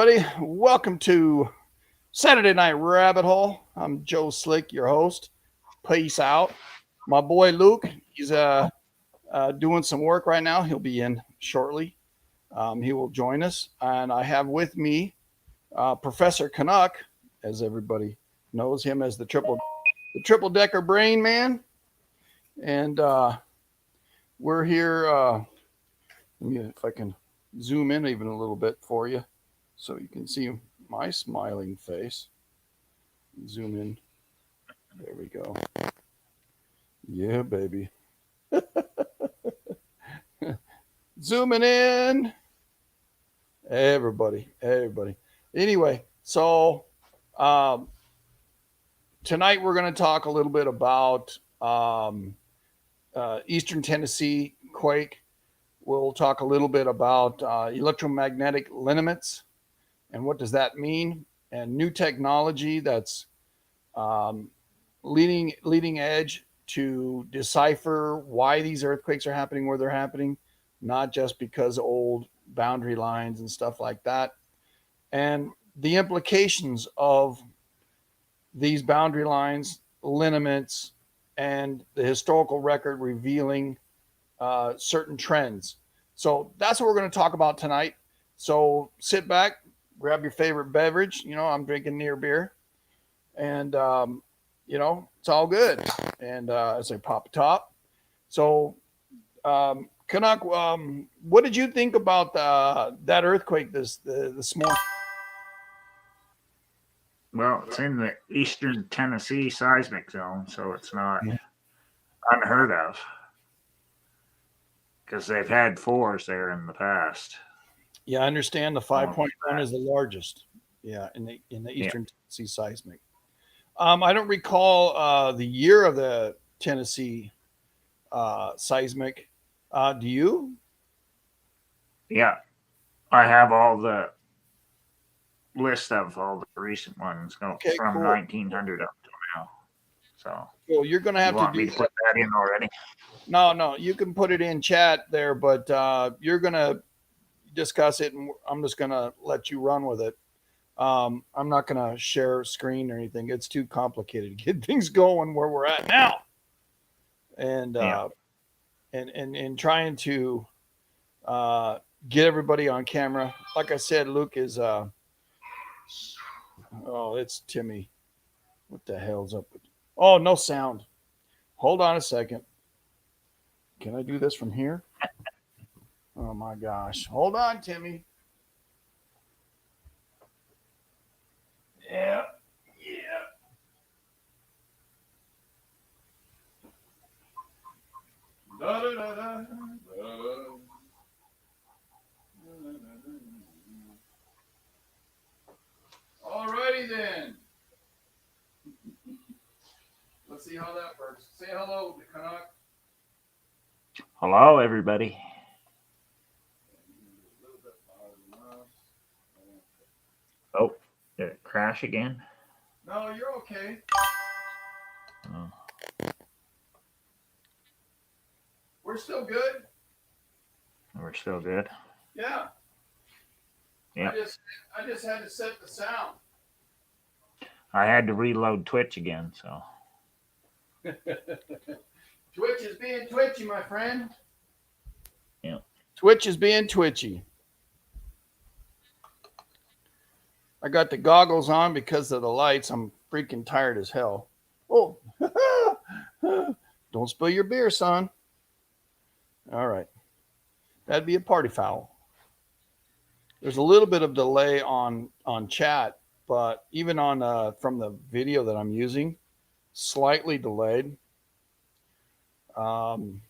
everybody. Welcome to Saturday Night Rabbit Hole. I'm Joe Slick, your host. Peace out. My boy Luke, he's doing some work right now. He'll be in shortly. He will join us. And I have with me Professor Canuck, as everybody knows him as the triple decker brain man. And we're here. Let me if I can zoom in even a little bit for you so you can see my smiling face. Zoom in. There we go. Yeah, baby. Zooming in. Everybody. Anyway, so um, tonight we're going to talk a little bit about Eastern Tennessee quake. We'll talk a little bit about electromagnetic lineaments and what does that mean, and new technology that's um, leading edge to decipher why these earthquakes are happening where they're happening, not just because old boundary lines and stuff like that, and the implications of these boundary lines, lineaments, and the historical record revealing certain trends. So that's what we're going to talk about tonight. So sit back, grab your favorite beverage. I'm drinking near beer, and it's all good. And as I pop a top, so Canuck, what did you think about that earthquake this morning? Well, it's in the eastern Tennessee seismic zone, so it's not unheard of because they've had fours there in the past. Yeah, I understand the Going way 5.1 back. is the largest. Yeah, in the Yeah. Eastern Tennessee seismic. I don't recall the year of the Tennessee seismic. Do you? Yeah. I have all the list of all the recent ones Okay, from cool. 1900 up to now. So Cool. You're going to you have to want me do to that. put that in already? No, you can put it in chat there, but you're going to discuss it, and I'm just going to let you run with it. I'm not going to share screen or anything. It's too complicated to get things going where we're at now, and Yeah. and trying to uh, get everybody on camera. Like I said, Luke is oh, it's Timmy. What the hell's up with? Oh, no sound. Hold on a second. Can I do this from here? Oh my gosh. Hold on, Timmy. Yeah. Yeah. Da, da, da, da, da. Alrighty then. Let's see how that works. Say hello to Canuck. Hello, everybody. A little bit louder than us. Oh, did it crash again? No, you're okay. Oh, We're still good. we're still good. Yeah. I Yep. just I just had to set the sound. I had to reload Twitch again, so Twitch is being twitchy, my friend. yeah. Twitch is being twitchy. I got the goggles on because of the lights. I'm freaking tired as hell. Oh, don't spill your beer, son. All right. That'd be a party foul. There's a little bit of delay on chat, but even on from the video that I'm using, slightly delayed. Um,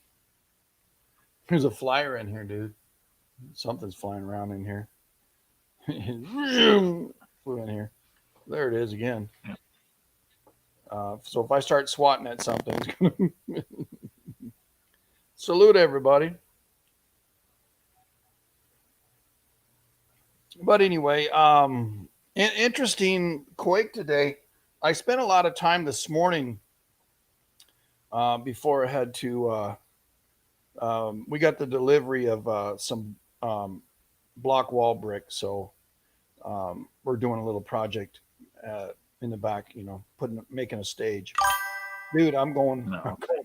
there's a flyer in here, dude. Something's flying around in here. Flew in here. There it is again. So if I start swatting at something, it's gonna salute everybody. But anyway, interesting quake today. I spent a lot of time this morning before I had to. We got the delivery of some block wall brick, so we're doing a little project uh, in the back, making a stage. Dude, I'm No. going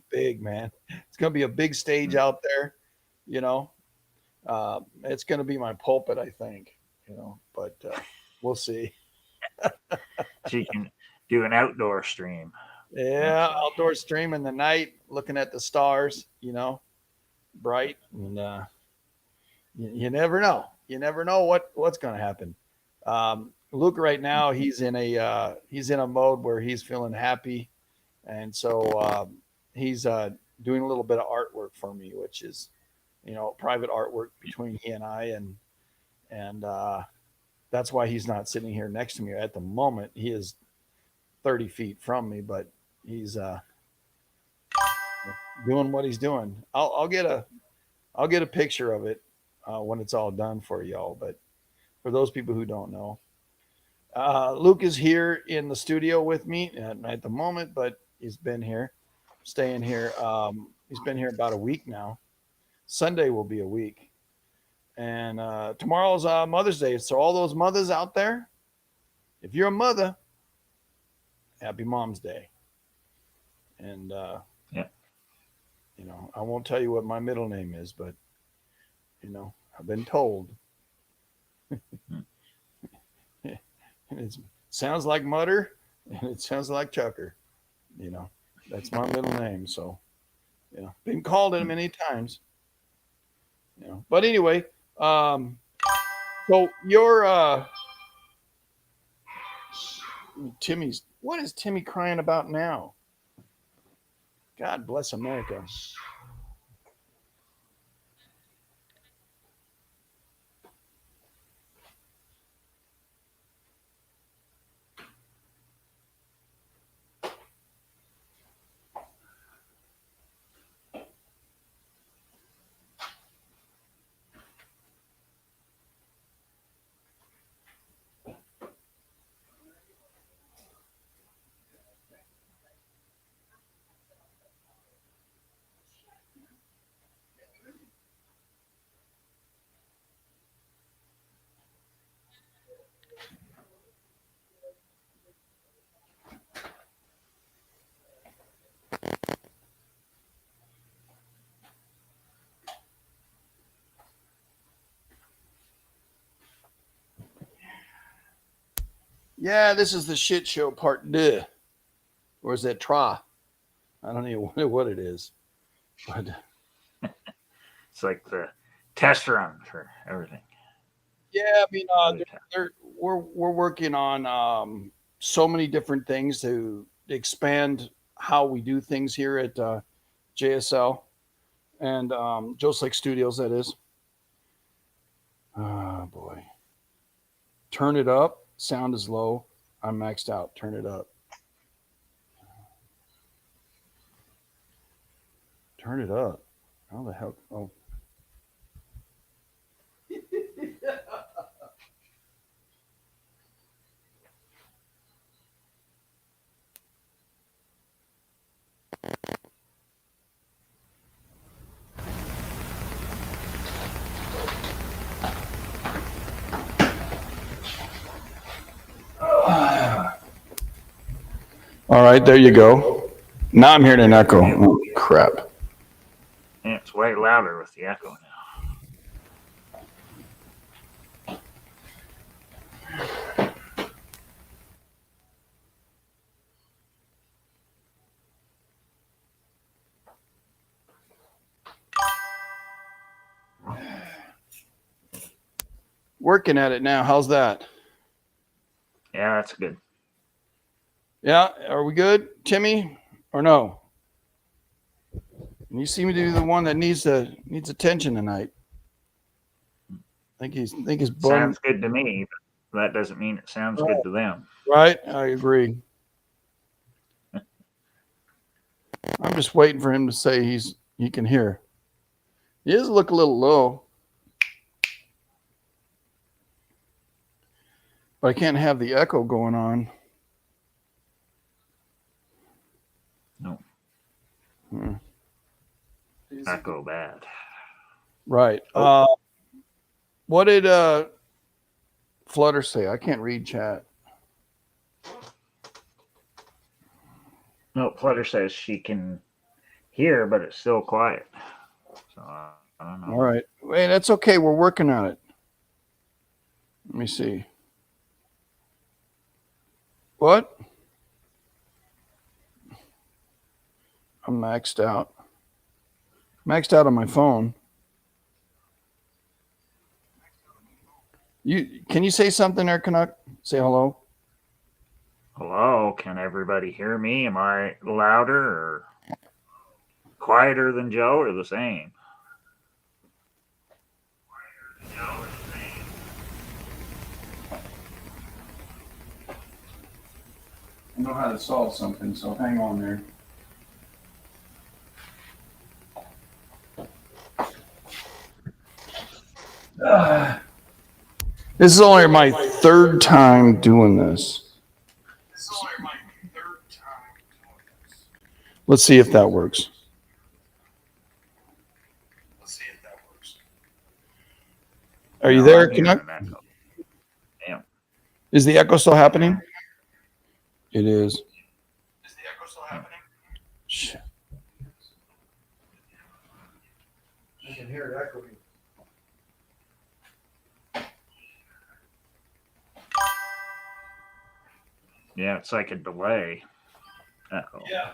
big, man. It's gonna be a big stage out there, you know. It's gonna be my pulpit, I think, but we'll see. So you can do an outdoor stream, Yeah, actually. outdoor stream in the night, looking at the stars, bright, and you never know. You never know what's going to happen. Luke, right now, he's in a mode where he's feeling happy, and so he's doing a little bit of artwork for me, which is private artwork between he and I, and that's why he's not sitting here next to me at the moment. He is 30 feet from me, but he's doing what he's doing. I'll get a picture of it when it's all done for y'all. But for those people who don't know, Luke is here in the studio with me at the moment, but he's been here, staying here. He's been here about a week now. Sunday will be a week, and tomorrow's Mother's Day. So all those mothers out there, if you're a mother, happy Mom's Day. And Yeah. I won't tell you what my middle name is, but I've been told. It sounds like Mutter, and it sounds like Chucker. You know, that's my middle name. So, been called it many times. But anyway, um, so your Timmy's. What is Timmy crying about now? God bless America. Yeah, this is the shit show part deux. Or is that tra? I don't know what it is. But It's like the test run for everything. yeah, I mean, Every time. we're working on so many different things to expand how we do things here at JSL and Joe Slick Studios. That is. Oh boy, turn it up. Sound is low. I'm maxed out. Turn it up. Turn it up. How the hell? Oh, all right, there you go. Now I'm hearing an echo. Oh, crap. Yeah, it's way louder with the echo now. Working at it now. How's that? Yeah, that's good. Yeah, are we good, Timmy, or no? And you seem to be the one that needs attention tonight. Think he's bun. Sounds good to me, but that doesn't mean it sounds good to them. Right, I agree. I'm just waiting for him to say he can hear. He does look a little low, but I can't have the echo going on. No, Hmm. echo bad. Right. Oh. What did Flutter say? I can't read chat. No, Flutter says she can hear, but it's still quiet. So I don't know. All right. Wait, that's okay. We're working on it. Let me see. What? I'm maxed out. Maxed out on my phone. Can you say something there, Canuck? Say hello. Hello, can everybody hear me? Am I louder or quieter than Joe or the same? I know how to solve something, so hang on there. This is only my third time doing this. Let's see if that works. Are you there, Canuck? Yeah. Is the echo still happening? It is. Is the echo still happening? Shit. I can hear it echoing. Yeah, it's like a delay echo. Yeah.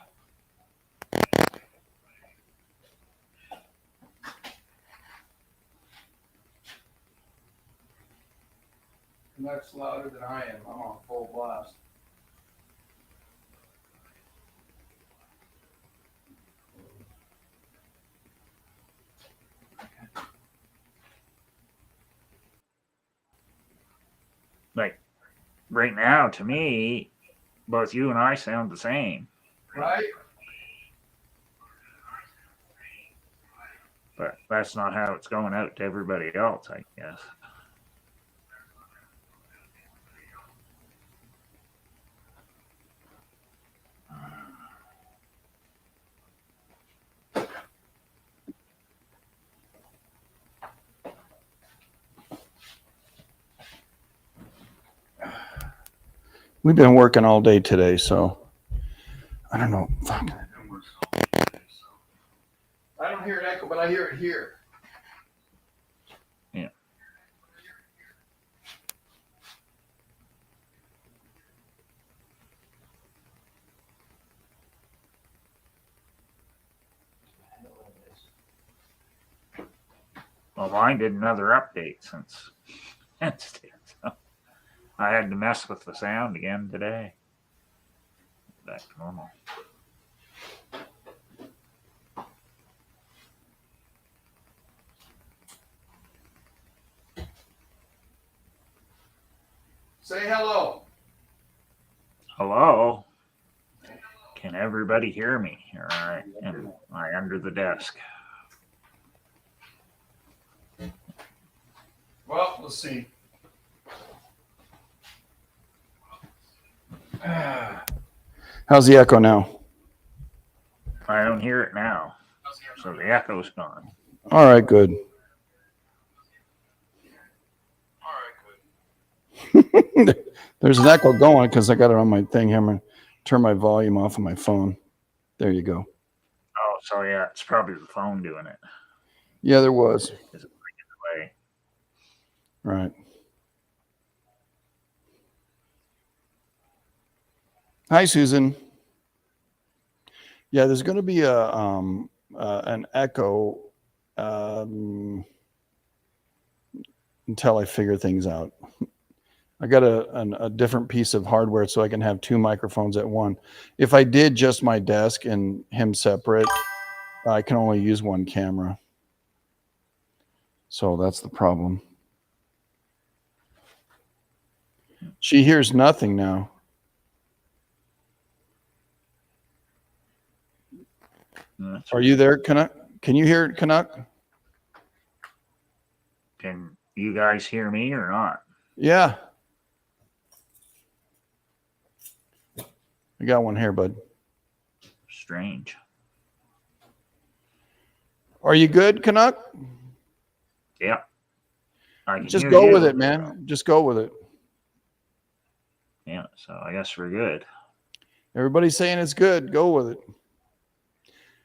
Canuck's louder than I am. I'm on full blast. Like right now, to me, both you and I sound the same. Right? But that's not how it's going out to everybody else, I guess. We've been working all day today, so I don't know. Fuck. I don't hear it echo, but I hear it here. Yeah. Well, mine did another update since Wednesday, so I had to mess with the sound again today. Back to normal. Say hello. Hello? Can everybody hear me? All right. Am I under the desk? Well, let's see. How's the echo now? I don't hear it now. So the echo's gone. All right, good. There's an echo going because I got it on my thing here. I'm going to turn my volume off on my phone. There you go. Oh, so yeah, it's probably the phone doing it. Yeah, there was. Is it away? Right. Hi, Susan. Yeah, there's going to be an echo until I figure things out. I got a different piece of hardware so I can have two microphones at one. If I did just my desk and him separate, I can only use one camera. So that's the problem. She hears nothing now. Are you there, Canuck? Can you hear it, Canuck? Can you guys hear me or not? Yeah. I got one here, bud. Strange. Are you good, Canuck? Yeah. Just go with it, man. Just go with it. Yeah, so I guess we're good. Everybody's saying it's good. Go with it.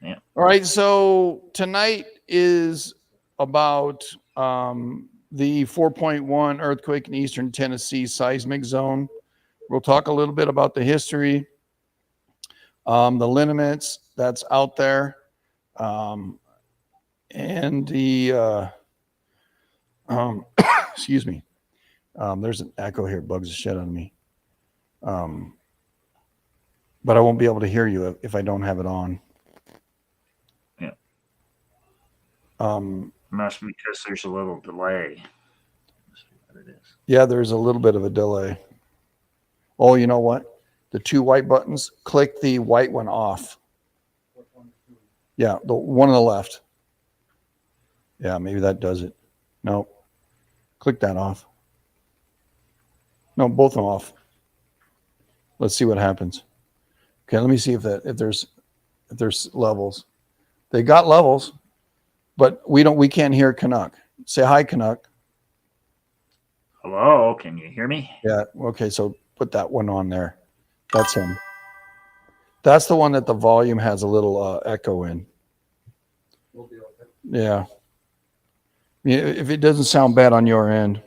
Yeah. All right. So tonight is about the 4.1 earthquake in eastern Tennessee seismic zone. We'll talk a little bit about the history, the lineaments that's out there, and the excuse me. There's an echo here. Bugs the shit out of me. But I won't be able to hear you if I don't have it on. Yeah. Um, Must be because there's a little delay. What it is. Yeah, there's a little bit of a delay. Oh, you know what? The two white buttons, click the white one off. Yeah, the one on the left. Yeah, maybe that does it. No, click that off. No, both of them off. Let's see what happens. Okay, let me see if there's levels. They got levels, but we can't hear Canuck. Say hi, Canuck. Hello, can you hear me? Yeah. Okay, so put that one on there. That's him. That's the one that the volume has a little echo in. Yeah. If it doesn't sound bad on your end.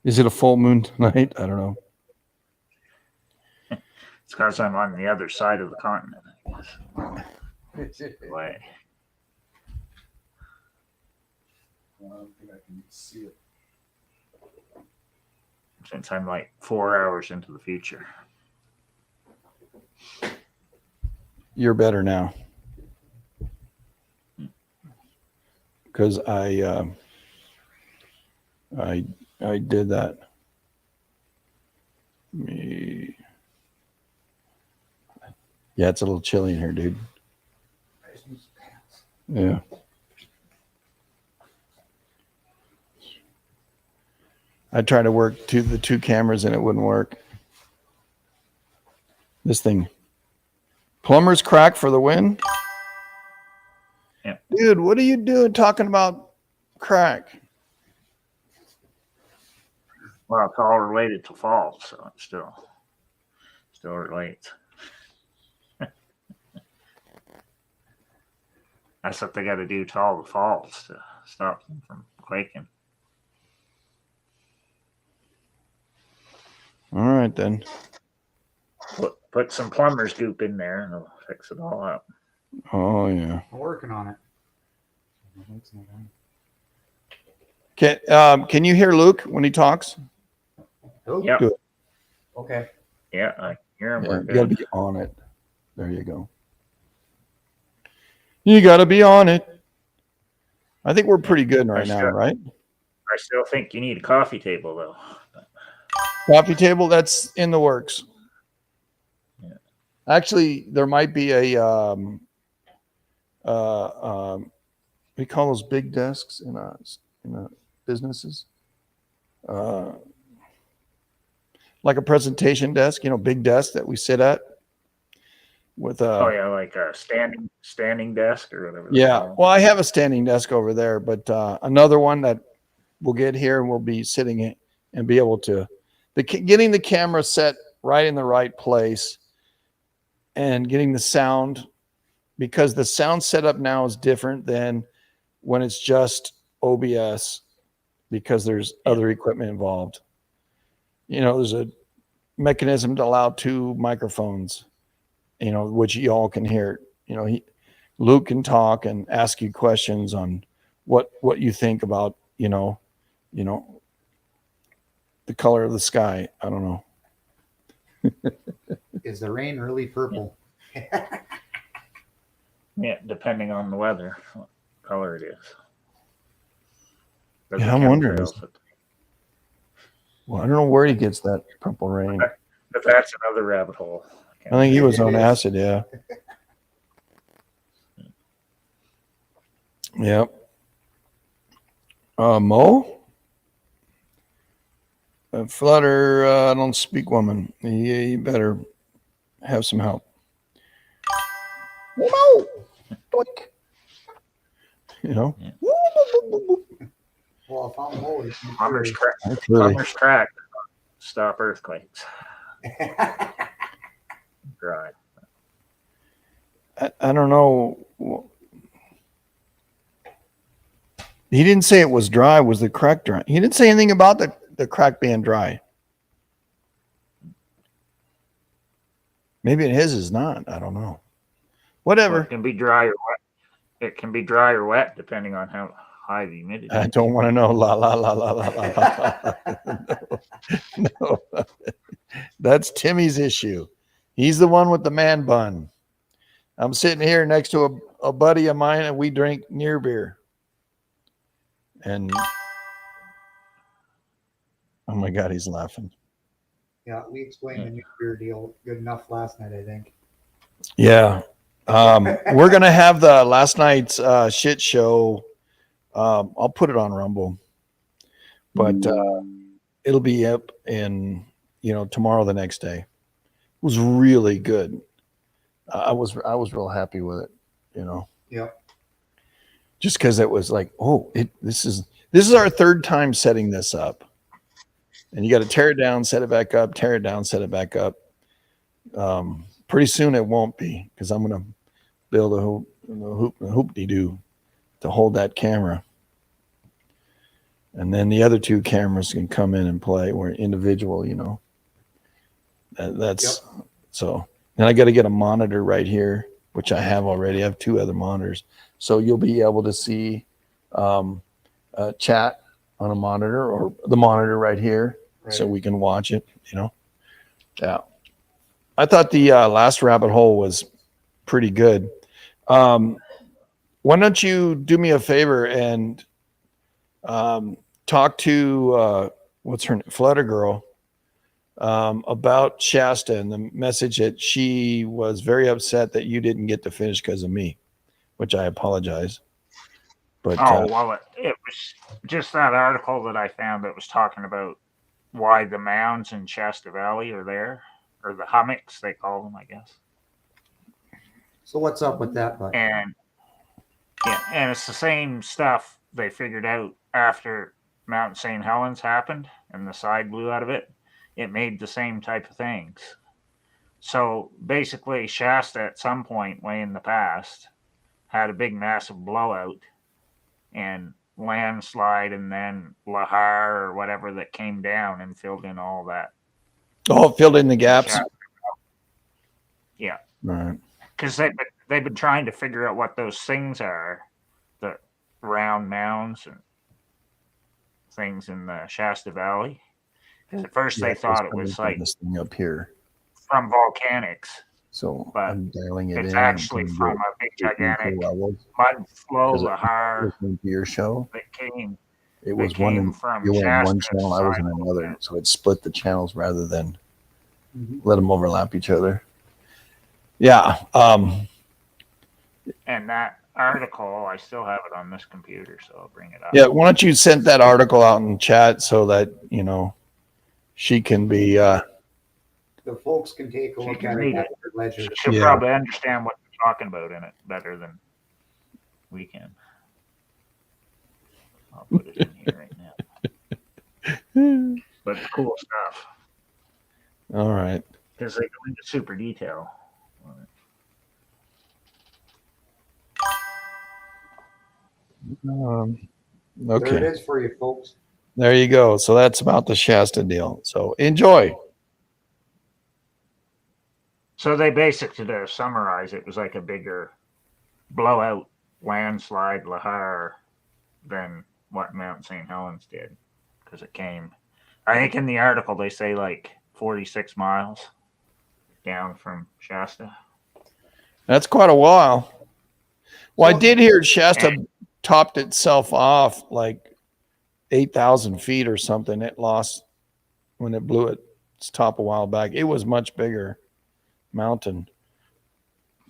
Is it a full moon tonight? I don't know. It's because I'm on the other side of the continent, I guess. Delay. I don't think I can see it. Since I'm like 4 hours into the future. You're better now. Because I did that. Yeah, it's a little chilly in here, dude. Yeah. I tried to work the two cameras and it wouldn't work. This thing. Plumber's crack for the win? Yeah. Dude, what are you doing talking about crack? Well, it's all related to fall, so it still relates. That's what they got to do to all the faults to stop them from quaking. All right, then. Put some plumber's goop in there and it'll fix it all up. Oh, yeah. I'm working on it. Can you hear Luke when he talks? Yep. Good. Okay. Yeah, I hear him. Yeah, you got to be on it. There you go. You got to be on it. I think we're pretty good right now, right? I still think you need a coffee table, though. Coffee table, that's in the works. Yeah. Actually, there might be a we call those big desks in businesses, like a presentation desk, big desk that we sit at with oh yeah, like a standing desk or whatever. Yeah, well, I have a standing desk over there, but another one that we'll get here and we'll be sitting and be able to getting the camera set right in the right place and getting the sound, because the sound setup now is different than when it's just OBS, because there's other equipment involved. There's a mechanism to allow two microphones, which you all can hear. Luke can talk and ask you questions on what you think about, the color of the sky. I don't know. Is the rain really purple? Yeah, depending on the weather, what color it is. Yeah, I'm wondering. Well, I don't know where he gets that purple rain. But that's another rabbit hole. I think he was on acid, yeah. Yep. Mo? Flutter, I don't speak woman. You better have some help. Mo! Doink. Well, if I'm holy, Plumber's crack stop earthquakes. Dry. I don't know. He didn't say it was dry. Was the crack dry? He didn't say anything about the crack being dry. Maybe his is not. I don't know. Whatever. Well, it can be dry or wet. It can be dry or wet depending on how high the humidity I is. don't want to know. La la la la la la. No, no. That's Timmy's issue. He's the one with the man bun. I'm sitting here next to a buddy of mine, and we drink near beer. And oh my God, he's laughing. Yeah, we explained the nuclear deal good enough last night, I think. Yeah. We're going to have the last night's shit show. I'll put it on Rumble, but it'll be up in, tomorrow, the next day. It was really good. I was real happy with it, Yeah. just because it was like, this is our third time setting this up, and you got to tear it down, set it back up, tear it down, set it back up. Pretty soon it won't be, because I'm going to build a hoop-de-doo to hold that camera. And then the other two cameras can come in and play. We're individual, That's yep. So then I got to get a monitor right here, which I have already. I have two other monitors. So you'll be able to see chat on a monitor, or the monitor right here, right, so we can watch it, Yeah. I thought the last rabbit hole was pretty good. Why don't you do me a favor and talk to what's her name, Flutter Girl, about Shasta and the message that she was very upset that you didn't get to finish because of me, which I apologize. But well, it was just that article that I found that was talking about why the mounds in Shasta Valley are there, or the hummocks they call them, I guess. So what's up with that, bud? And it's the same stuff they figured out after Mount St. Helens happened and the side blew out of it. It made the same type of things. So basically, Shasta at some point way in the past had a big massive blowout and landslide, and then Lahar or whatever that came down and filled in all that. Oh, filled in the gaps? Yeah. Right. Because they've been trying to figure out what those things are, the round mounds and things in the Shasta Valley. Because at first they thought it was like this thing up here from volcanics. So but I'm dialing it in. It's actually from a big gigantic mud flow Lahar your show that came. It was one from you were on one channel, I was on another, so it split the channels rather than let them overlap each other. Yeah. And that article, I still have it on this computer, so I'll bring it up. Yeah, why don't you send that article out in chat so that she can be. The folks can take a look at it at their leisure. She'll probably understand what they're talking about in it better than we can. I'll put it in here right now. But it's cool stuff. All right. Because they go into super detail on it. Okay. There it is for you, folks. There you go. So that's about the Shasta deal. So enjoy. So they basically, to summarize, it was like a bigger blowout landslide Lahar than what Mount St. Helens did, because it came, I think in the article they say like 46 miles down from Shasta. That's quite a while. Well, I did hear Shasta topped itself off like 8,000 feet or something. It lost when it blew its top a while back. It was much bigger mountain,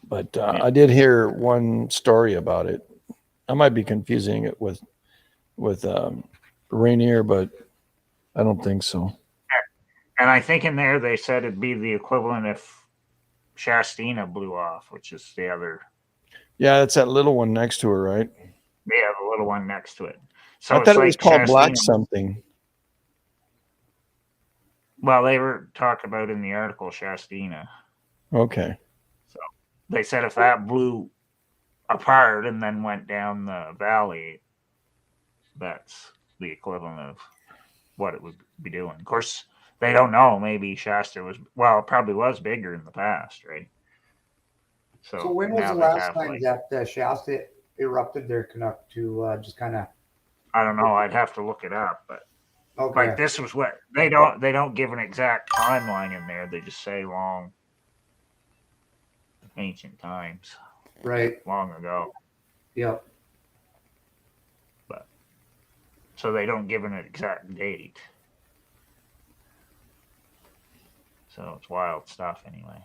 but I did hear one story about it. I might be confusing it with Rainier, but I don't think so. And I think in there they said it'd be the equivalent if Shastina blew off, which is the other. Yeah, it's that little one next to her, right? Yeah, the little one next to it. So I thought it was called Black something. Well, they were talking about in the article Shastina. Okay. So they said if that blew apart and then went down the valley, that's the equivalent of what it would be doing. Of course, they don't know. Maybe Shasta was, well, it probably was bigger in the past, right? So So when was now the they last have time like, that Shasta erupted their Canuck to just kind of? I don't know. I'd have to look it up, but like Okay. this was what they don't give an exact timeline in there. They just say long ancient times, Right. long ago. Yep. But so they don't give an exact date. So it's wild stuff anyway.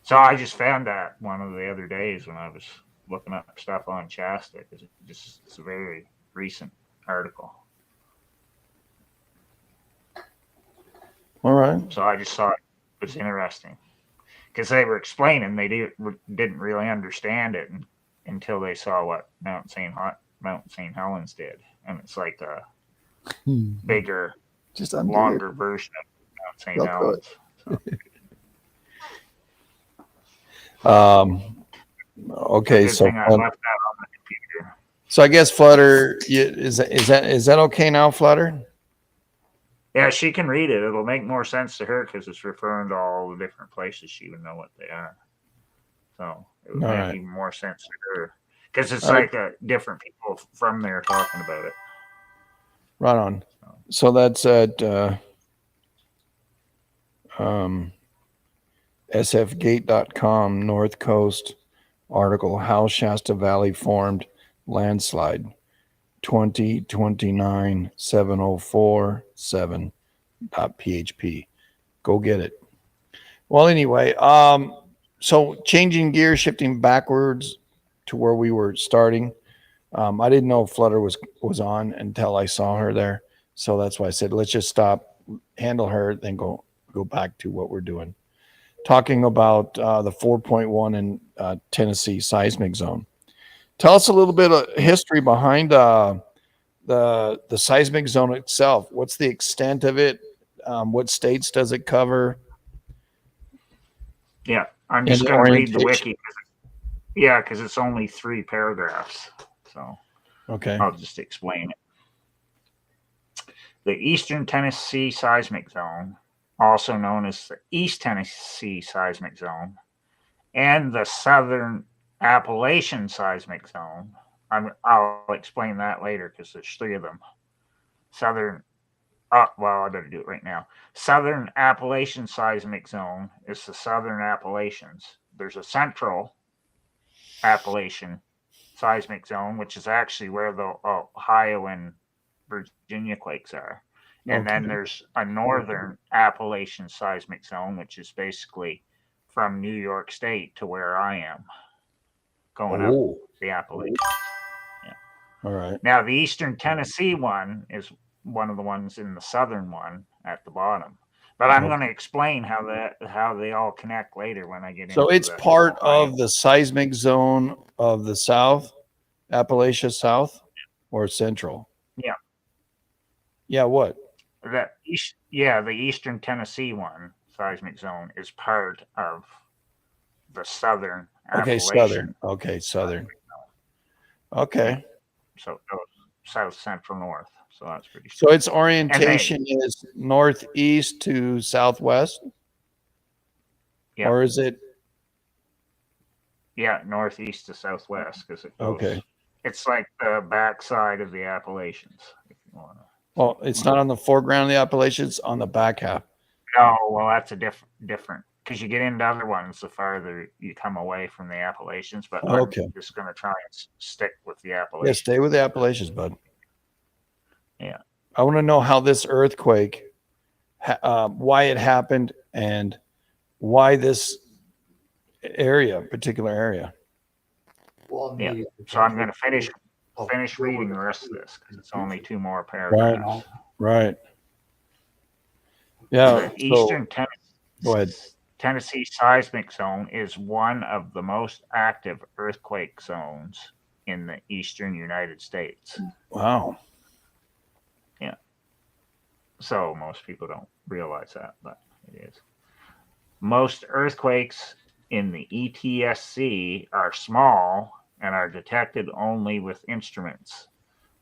So I just found that one of the other days when I was looking up stuff on Shasta because it's a very recent article. All right. So I just thought it was interesting because they were explaining didn't really understand it until they saw what Mount St. Helens did, and it's like a bigger, Just undo it. longer version of Mount St. Go through it. Helens. So Okay. good thing I left that on the computer. So I guess Flutter is that okay now, Flutter? Yeah, she can read it. It'll make more sense to her because it's referring to all the different places. She would know what they are. So it would All make right. even more sense to her because it's All right. like different people from there talking about it. Right on. So that's at sfgate.com, North Coast article, How Shasta Valley Formed Landslide 2029-7047.php. Go get it. Well, anyway, so changing gear, shifting backwards to where we were starting. I didn't know Flutter was on until I saw her there. So that's why I said, let's just stop, handle her, then go back to what we're doing. Talking about the 4.1 in Tennessee seismic zone. Tell us a little bit of history behind the seismic zone itself. What's the extent of it? What states does it cover? Yeah, I'm And just the going to read the orientation. wiki. Yeah, because it's only 3 paragraphs. So Okay. I'll just explain it. The Eastern Tennessee Seismic Zone, also known as the East Tennessee Seismic Zone, and the Southern Appalachian Seismic Zone. I'll explain that later because there's 3 of them. I better do it right now. Southern Appalachian Seismic Zone is the Southern Appalachians. There's a Central Appalachian Seismic Zone, which is actually where the Ohio and Virginia quakes are. And then there's a Northern Appalachian Seismic Zone, which is basically from New York State to where I am, going up the Appalachians. Yeah. All right. Now, the Eastern Tennessee one is one of the ones in the southern one at the bottom. But I'm going to explain how they all connect later when I get into. So it's part of the seismic zone of the South, Appalachia South, or Central. Yeah. Yeah. What? The Eastern Tennessee one seismic zone is part of the Southern Okay, Appalachian. Southern. Okay, Southern. Okay. Yeah. So it goes south, central, north. So that's pretty. So its orientation is northeast to southwest? Yeah. Or is it? Yeah, northeast to southwest because it goes. Okay. It's like the backside of the Appalachians, if you want to. Well, it's not on the foreground of the Appalachians, on the back half. No, well, that's a different because you get into other ones the farther you come away from the Appalachians. But I'm just going to try and stick with the Appalachians. Yeah, stay with the Appalachians, bud. Yeah. I want to know how this earthquake, why it happened, and why this particular area. Well, yeah. So I'm going to finish reading the rest of this because it's only 2 more paragraphs. Right. Yeah. The Eastern Tennessee Seismic Zone is one of the most active earthquake zones in the eastern United States. Wow. Yeah. So most people don't realize that, but it is. Most earthquakes in the ETSC are small and are detected only with instruments.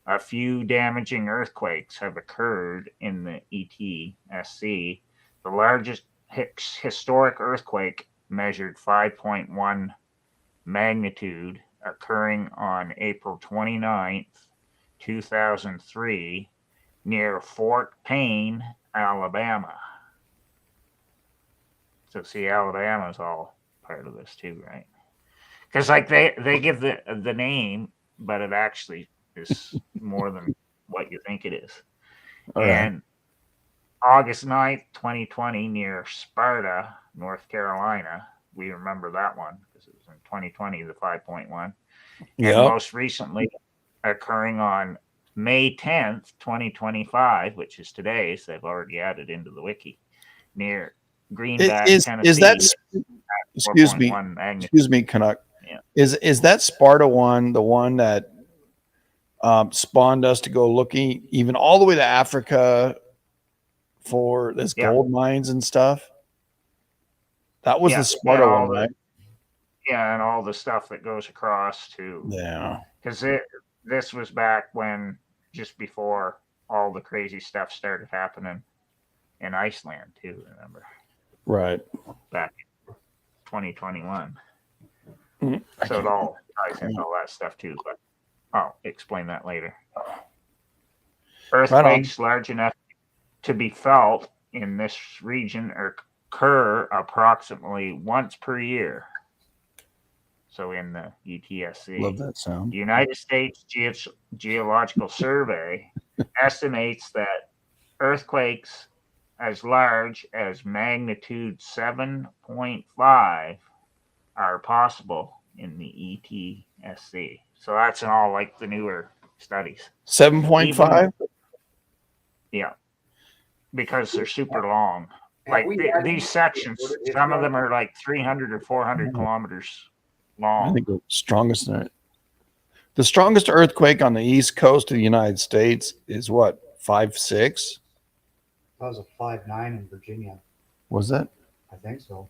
A few damaging earthquakes have occurred in the ETSC. The largest historic earthquake measured 5.1 magnitude, occurring on April 29th, 2003, near Fort Payne, Alabama. So see, Alabama's all part of this too, right? Because like they give the name, but it actually is more than what you think it is. All right. And August 9th, 2020, near Sparta, North Carolina. We remember that one because it was in 2020, the 5.1. And Yep. most recently occurring on May 10th, 2025, which is today, so they've already added into the wiki, near Greenback, Tennessee. Is that, excuse me, 4.1 magnitude. excuse me, Canuck. Yeah. Is that Sparta one the one that spawned us to go looking even all the way to Africa for this Yeah. gold mines and stuff? That was Yeah, the Sparta and all one, the- right? Yeah, and all the stuff that goes across to, Yeah. because this was back when, just before all the crazy stuff started happening in Iceland too. Remember, Right. back in 2021. Mhm. So it all ties into all that stuff too. But I'll explain that later. Earthquakes large enough to be felt in this region occur approximately once per year. So in the ETSC, Love that sound. the United States Geological Survey estimates that earthquakes as large as magnitude 7.5 are possible in the ETSC. So that's in all like the newer studies. 7.5? Yeah, because they're super long. Have Like we had these sections, if some of you- them are like 300 or 400 kilometers I long. think the strongest earthquake on the east coast of the United States is what, 5.6? That was a 5.9 in Virginia. Was that? I think so.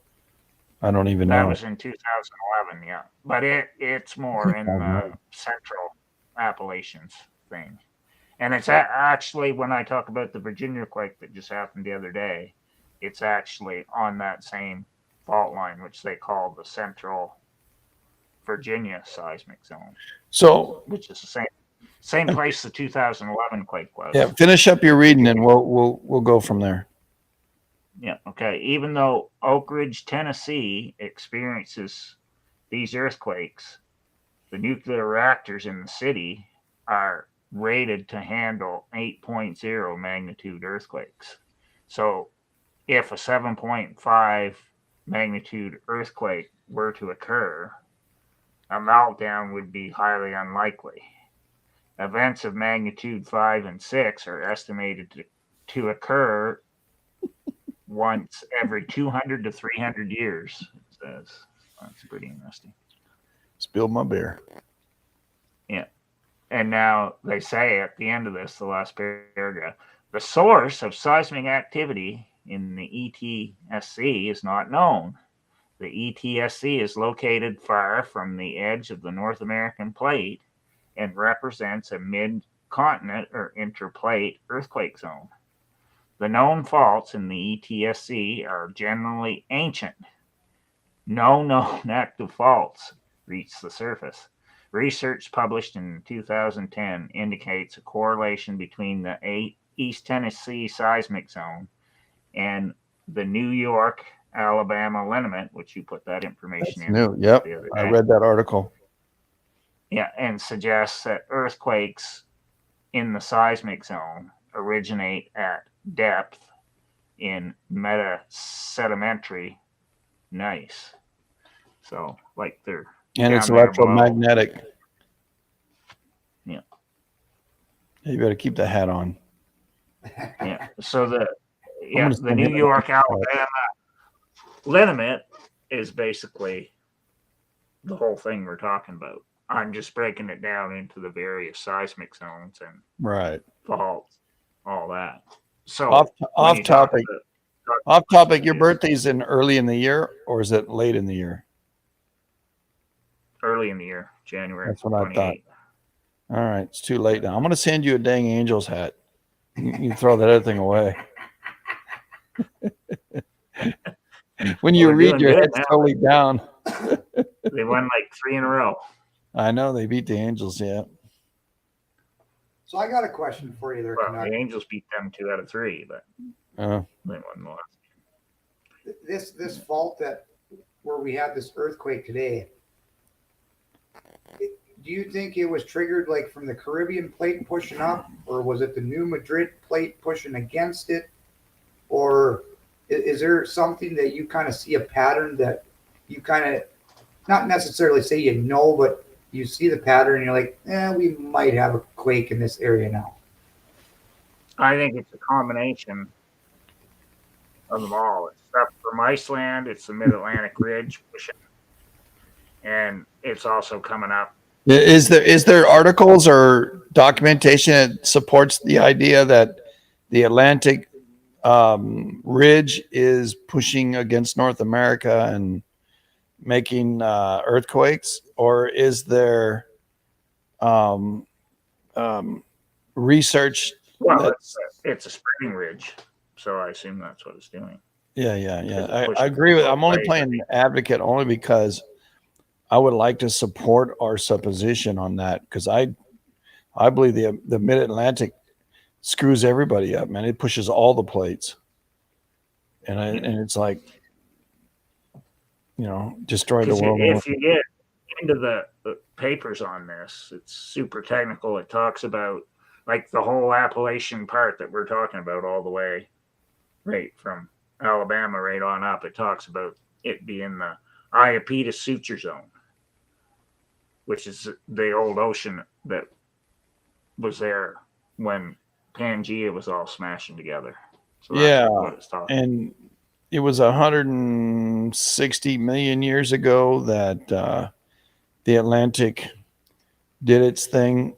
I don't even That know. was in 2011, yeah. But it's more in the central Appalachians thing. And it's actually, when I talk about the Virginia quake that just happened the other day, it's actually on that same fault line, which they call the Central Virginia seismic zone, So which is the same place the 2011 quake was. yeah, finish up your reading and we'll go from there. Yeah, okay. Even though Oak Ridge, Tennessee experiences these earthquakes, the nuclear reactors in the city are rated to handle 8.0 magnitude earthquakes. So if a 7.5 magnitude earthquake were to occur, a meltdown would be highly unlikely. Events of magnitude 5 and 6 are estimated to occur once every 200 to 300 years, it says. That's pretty interesting. Spilled my beer. Yeah. And now they say at the end of this, the last paragraph, the source of seismic activity in the ETSC is not known. The ETSC is located far from the edge of the North American plate and represents a mid-continent or interplate earthquake zone. The known faults in the ETSC are generally ancient. No known active faults reach the surface. Research published in 2010 indicates a correlation between the East Tennessee seismic zone and the New York, Alabama lineament, which you put that information in. New. Yep. The other I day. read that article. Yeah, and suggests that earthquakes in the seismic zone originate at depth in metasedimentary gneiss. So, like they're And it's down there below. electromagnetic. Yeah. You better keep the hat on. Yeah. So the gonna the send New him a York, picture. Alabama lineament is basically the whole thing we're talking about. I'm just breaking it down into the various seismic zones and Right. faults, all that. So Off when you talk topic. to- Off topic. Your birthday's in early in the year, or is it late in the year? early in the year, January That's what I thought. 28th. All right, it's too late now. I'm gonna send you a dang Angels hat. You throw that other thing away. When you Well, they're read, doing your good head's now. totally down. They won like 3 in a row. I know they beat the Angels. Yeah. So I got a question for you there, Well, Canuck. the Angels beat them 2 out of 3, but Uh, they won the last. This fault that where we had this earthquake today, do you think it was triggered like from the Caribbean plate pushing up, or was it the New Madrid plate pushing against it, or is there something that you kind of see a pattern that you kind of not necessarily say you know, but you see the pattern and you're like, we might have a quake in this area now? I think it's a combination of them all. It's stuff from Iceland, it's the Mid-Atlantic Ridge pushing, and it's also coming up. is there articles or documentation that supports the idea that the Atlantic ridge is pushing against North America and making earthquakes, or is there research? Well, it's a spreading ridge, so I assume that's what it's doing. Yeah. I agree with. I'm only playing advocate only because I would like to support our supposition on that, because I believe the Mid Atlantic screws everybody up, man. It pushes all the plates, and it's like, destroy the world. If you get into the papers on this, it's super technical. It talks about like the whole Appalachian part that we're talking about all the way right from Alabama right on up. It talks about it being the Iapetus suture zone, which is the old ocean that was there when Pangea was all smashing together. So that's what it's talking. And it was 160 million years ago that the Atlantic did its thing,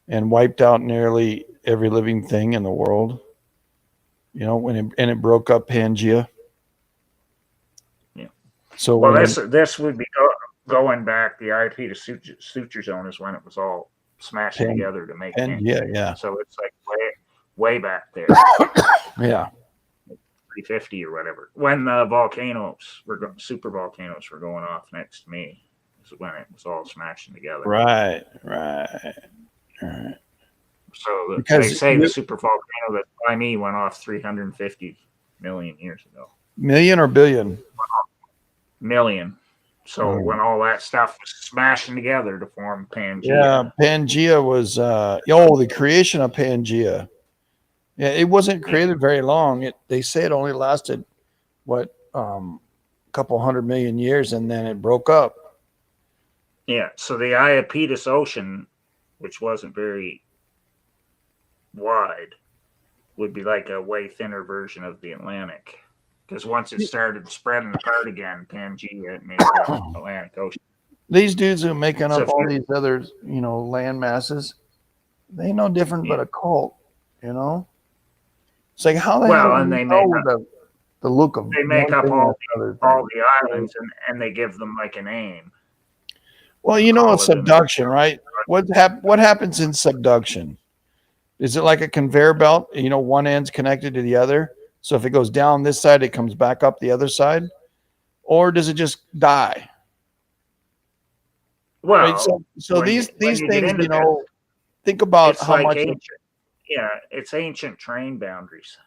and wiped out nearly every living thing in the world. When it broke up Pangea. Yeah. So this would be going back. The Iapetus suture zone is when it was all smashing together to make Pangea. Yeah. So it's like way back there. Yeah. 350 or whatever. When the super volcanoes were going off next to me, is when it was all smashing together. Right. So they say the super volcano that by me went off 350 million years ago. Million or billion? Million. So when all that stuff was smashing together to form Pangea. Yeah, Pangea was the creation of Pangea. Yeah, it wasn't created very long. They say it only lasted a couple 100 million years, and then it broke up. Yeah, so the Iapetus Ocean, which wasn't very wide, would be like a way thinner version of the Atlantic, because once it started spreading apart again, Pangea made the Atlantic Ocean. These dudes who are making up all these other land masses, they ain't no different but a cult. It's like, how the hell and do they you make know the look of they make up all the islands and they give them like a name. Well, it's subduction, right? What happens in subduction? Is it like a conveyor belt? One end's connected to the other. So if it goes down this side, it comes back up the other side? Or does it just die? Well, right? So these things, think about how much. It's ancient terrain boundaries.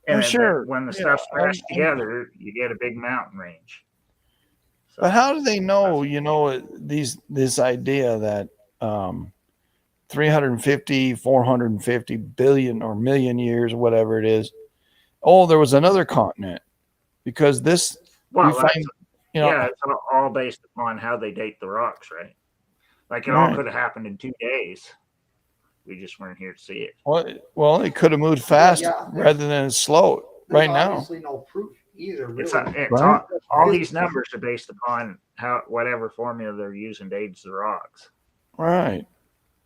And sure. When the stuff smashed together, you get a big mountain range. So but how do they know, this idea that 350, 450 billion or million years, whatever it is, there was another continent? Because this, it's all based upon how they date the rocks, right? Like it all could have happened in 2 days. We just weren't here to see it. Well, it could have moved fast rather than slow right now. Obviously, no proof either. Really. All these numbers are based upon whatever formula they're using to age the rocks. Right.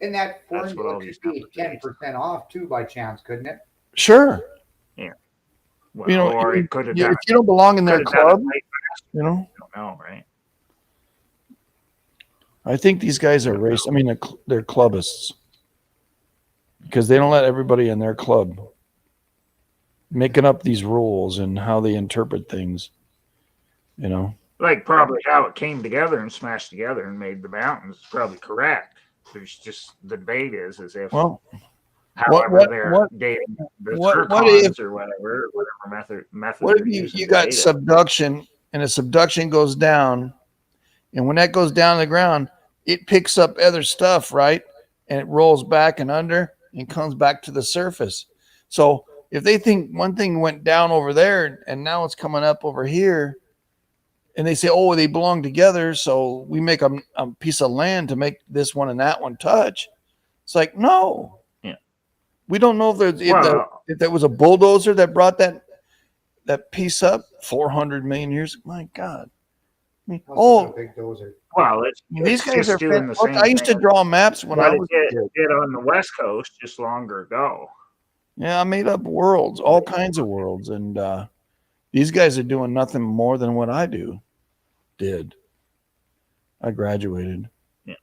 And that That's what all formula could these be numbers 10% off too by chance, couldn't it? Sure. Yeah. Well, You know, or it could have done if you don't belong in could their have done it club, right fast. you know, I don't know, right? I think these guys are race. I mean, they're clubbists because they don't let everybody in their club making up these rules and how they interpret things. You know, Like probably how it came together and smashed together and made the mountains is probably correct. There's just the debate is as if well, however they're dating the what if zircons or whatever method what they're if using you to got date it. subduction and a subduction goes down, and when that goes down to the ground, it picks up other stuff, right? And it rolls back and under and comes back to the surface. So if they think one thing went down over there and now it's coming up over here, and they say, oh, they belong together, so we make a piece of land to make this one and that one touch. It's like, no. Yeah. We don't know if that was a bulldozer that brought that piece up 400 million years. My God. I mean, A big dozer. Well, these guys are doing the fantastic. same I used to thing draw maps when I that was it a kid. did on the West Coast just longer ago. Yeah, I made up worlds, all kinds of worlds. And these guys are doing nothing more than what I did. I graduated. Yeah.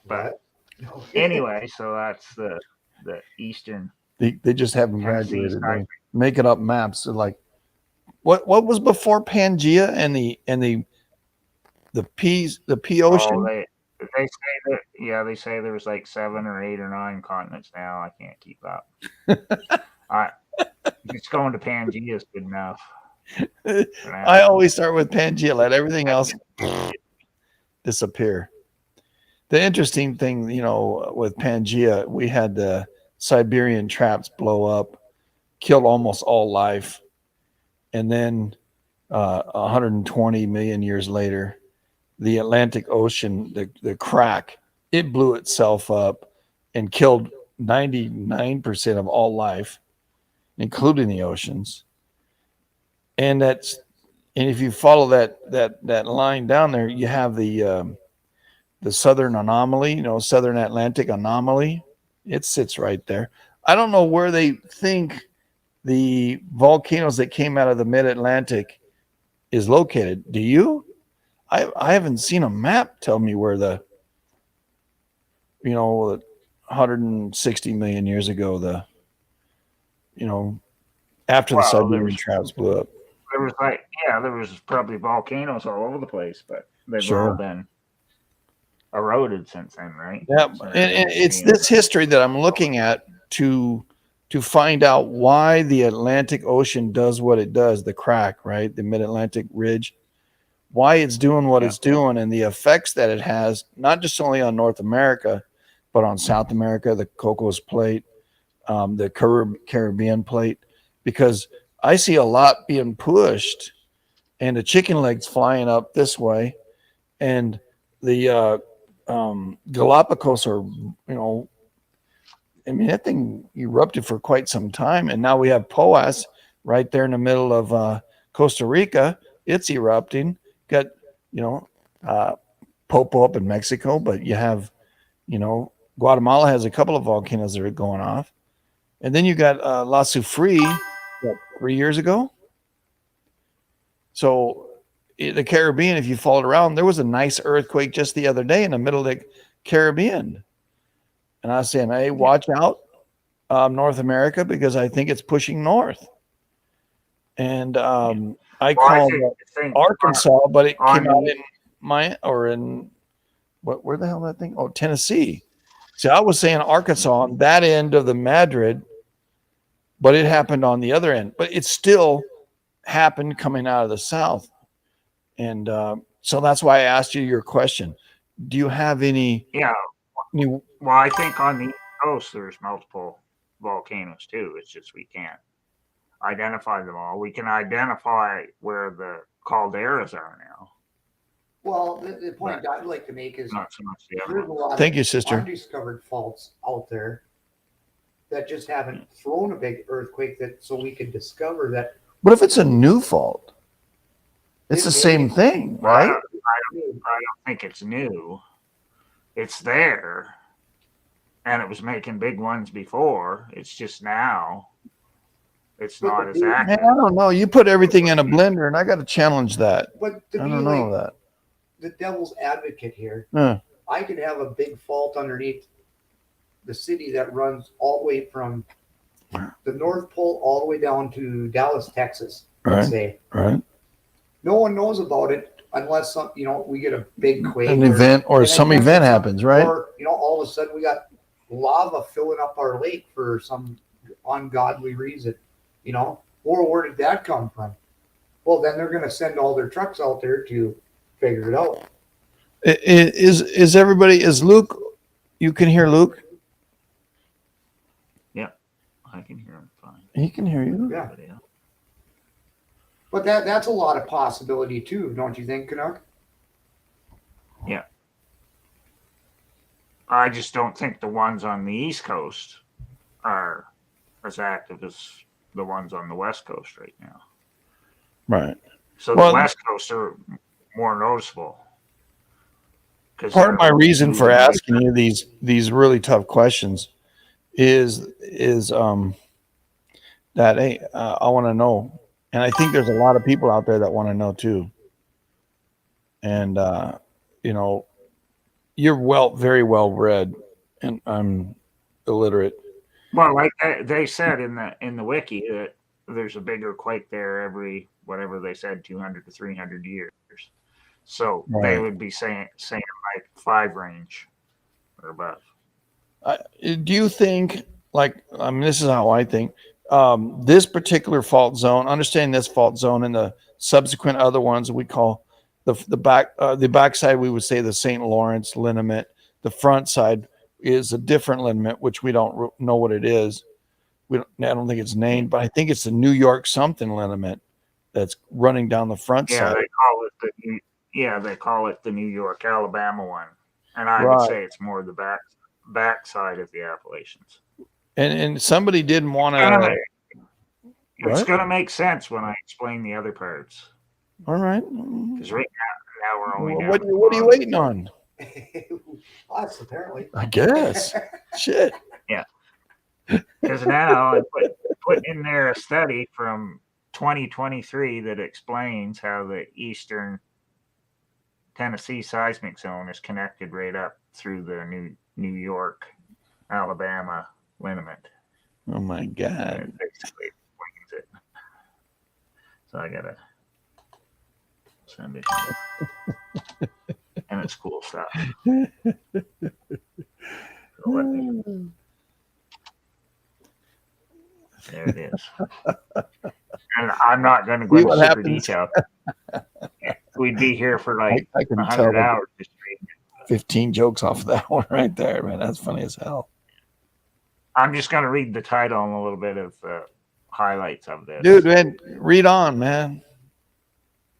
But anyway, so that's the eastern. They just haven't Tennessee graduated. side. They making up maps. They're like, what was before Pangea and the P ocean? Oh, they say that they say there was like 7 or 8 or 9 continents now. I can't keep up. It's going to Pangea is good enough. I always start with Pangea. Let everything else disappear. The interesting thing, with Pangea, we had the Siberian traps blow up, killed almost all life, and then 120 million years later, the Atlantic Ocean, the crack, it blew itself up and killed 99% of all life, including the oceans. And if you follow that line down there, you have the southern anomaly, southern Atlantic anomaly. It sits right there. I don't know where they think the volcanoes that came out of the mid-Atlantic is located. Do you? I haven't seen a map tell me where the 160 million years ago, after the Siberian traps blew up. There was probably volcanoes all over the place, but they've all been eroded since then, right? Yeah, and it's this history that I'm looking at to find out why the Atlantic Ocean does what it does, the crack, right? The mid-Atlantic ridge, why it's doing what it's doing, and the effects that it has, not just only on North America, but on South America, the Cocos Plate, the Caribbean Plate, because I see a lot being pushed and the chicken legs flying up this way, and the Galapagos are, that thing erupted for quite some time, and now we have POAS right there in the middle of Costa Rica. It's erupting. Got Popo up in Mexico, but you have Guatemala has a couple of volcanoes that are going off, and then you got La Soufri 3 years ago. So the Caribbean, if you followed around, there was a nice earthquake just the other day in the middle of the Caribbean. And I was saying, hey, watch out, North America, because I think it's pushing north. And I called Arkansas, but it came out in where the hell that thing? Oh, Tennessee. So I was saying Arkansas on that end of the Madrid, but it happened on the other end. But it still happened coming out of the south. And so that's why I asked you your question. Do you have any? Yeah. Well, I think on the East Coast there's multiple volcanoes too. It's just we can't identify them all. We can identify where the calderas are now. Well, the point I'd like to make is not so much the there's a lot Thank you, of sister. undiscovered faults out there that just haven't thrown a big earthquake so we can discover that. What if it's a new fault? It's the same thing, right? I don't think it's new. it's there, and it was making big ones before. It's just now it's But not as Man, active. I don't know. You put everything in a blender, and I got to challenge that. But to I be don't like know that. the devil's advocate here, Huh. I could have a big fault underneath the city that runs all the way from the North Pole all the way down to Dallas, Texas. Let's Right. say Right. no one knows about it unless we get a big quake, An event or an some event event or something, happens, right? or all of a sudden we got lava filling up our lake for some ungodly reason. Or where did that come from? Well, then they're going to send all their trucks out there to figure it out. Is everybody, is Luke, you can hear Luke? Yeah, I can hear him fine. He can hear you. Yeah, But, yeah. but that's a lot of possibility too, don't you think, Canuck? Yeah. I just don't think the ones on the East Coast are as active as the ones on the West Coast right now. Right. So Well, the West Coast are more noticeable. Part of my reason for moving asking you these really tough questions is that hey, I want to know, and I think there's a lot of people out there that want to know too. And you know, you're very well read, and I'm illiterate. Well, like they said in the wiki that there's a bigger quake there every whatever they said 200 to 300 years. So they Right. would be saying like 5 range or above. Do you think, like, I mean, this is how I think, this particular fault zone, understanding this fault zone and the subsequent other ones we call the backside, we would say the St. Lawrence lineament. The front side is a different lineament, which we don't know what it is. I don't think it's named, but I think it's the New York something lineament that's running down the front Yeah, side. they call it the New York, Alabama one, and I would Right. say it's more the back side of the Appalachians. And somebody didn't want It's to. What? going to make sense when I explain the other parts. All right. Because right now we're only What are you waiting on? Us, apparently. I guess. Shit. Yeah. Because now I put in there a study from 2023 that explains how the eastern Tennessee seismic zone is connected right up through the New York, Alabama lineament. Oh my God. It basically explains it. So I gotta send it here. And it's cool stuff. So let me, there it is. And I'm not going to go into super detail. We'd be here for like I can 100 tell hours just reading it. 15 jokes off of that one right there, man. That's funny as hell. I'm just going to read the title and a little bit of highlights of this. Dude, man, read on, man.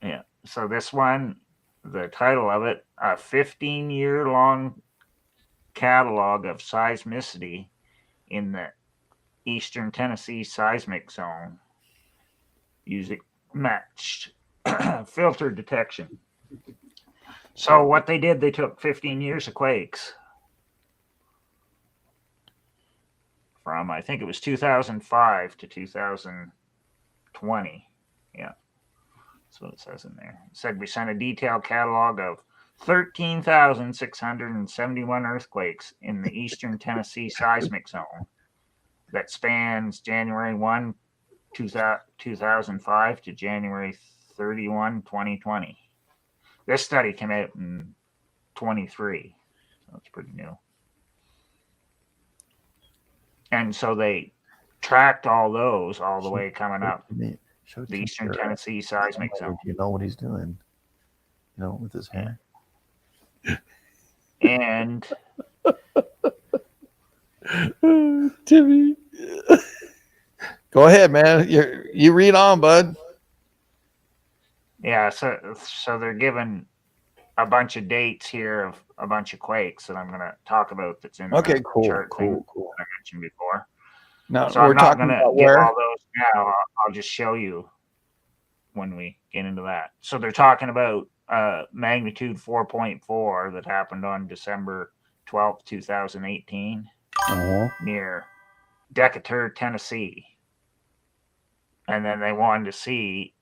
Yeah. So this one, the title of it, a 15-year-long catalog of seismicity in the eastern Tennessee seismic zone using matched filter detection. So what they did, they took 15 years of quakes from, I think it was 2005 to 2020. Yeah. That's what it says in there. It said we sent a detailed catalog of 13,671 earthquakes in the eastern Tennessee seismic zone that spans January 1, 2005 to January 31, 2020. This study came out in 23, so it's pretty new. And so they tracked all those all the way coming up the eastern Tennessee seismic zone. You know what he's doing, with his hair. And Timmy, go ahead, man. You read on, bud. yeah, so they're given a bunch of dates here of a bunch of quakes that I'm going to talk about. That's in Okay, the cool. chart thing that I mentioned before. Now So we're I'm not talking going to about give where. all those now. I'll just show you when we get into that. So they're talking about magnitude 4.4 that happened on December 12th, 2018, Uh-huh. near Decatur, Tennessee. And then they wanted to see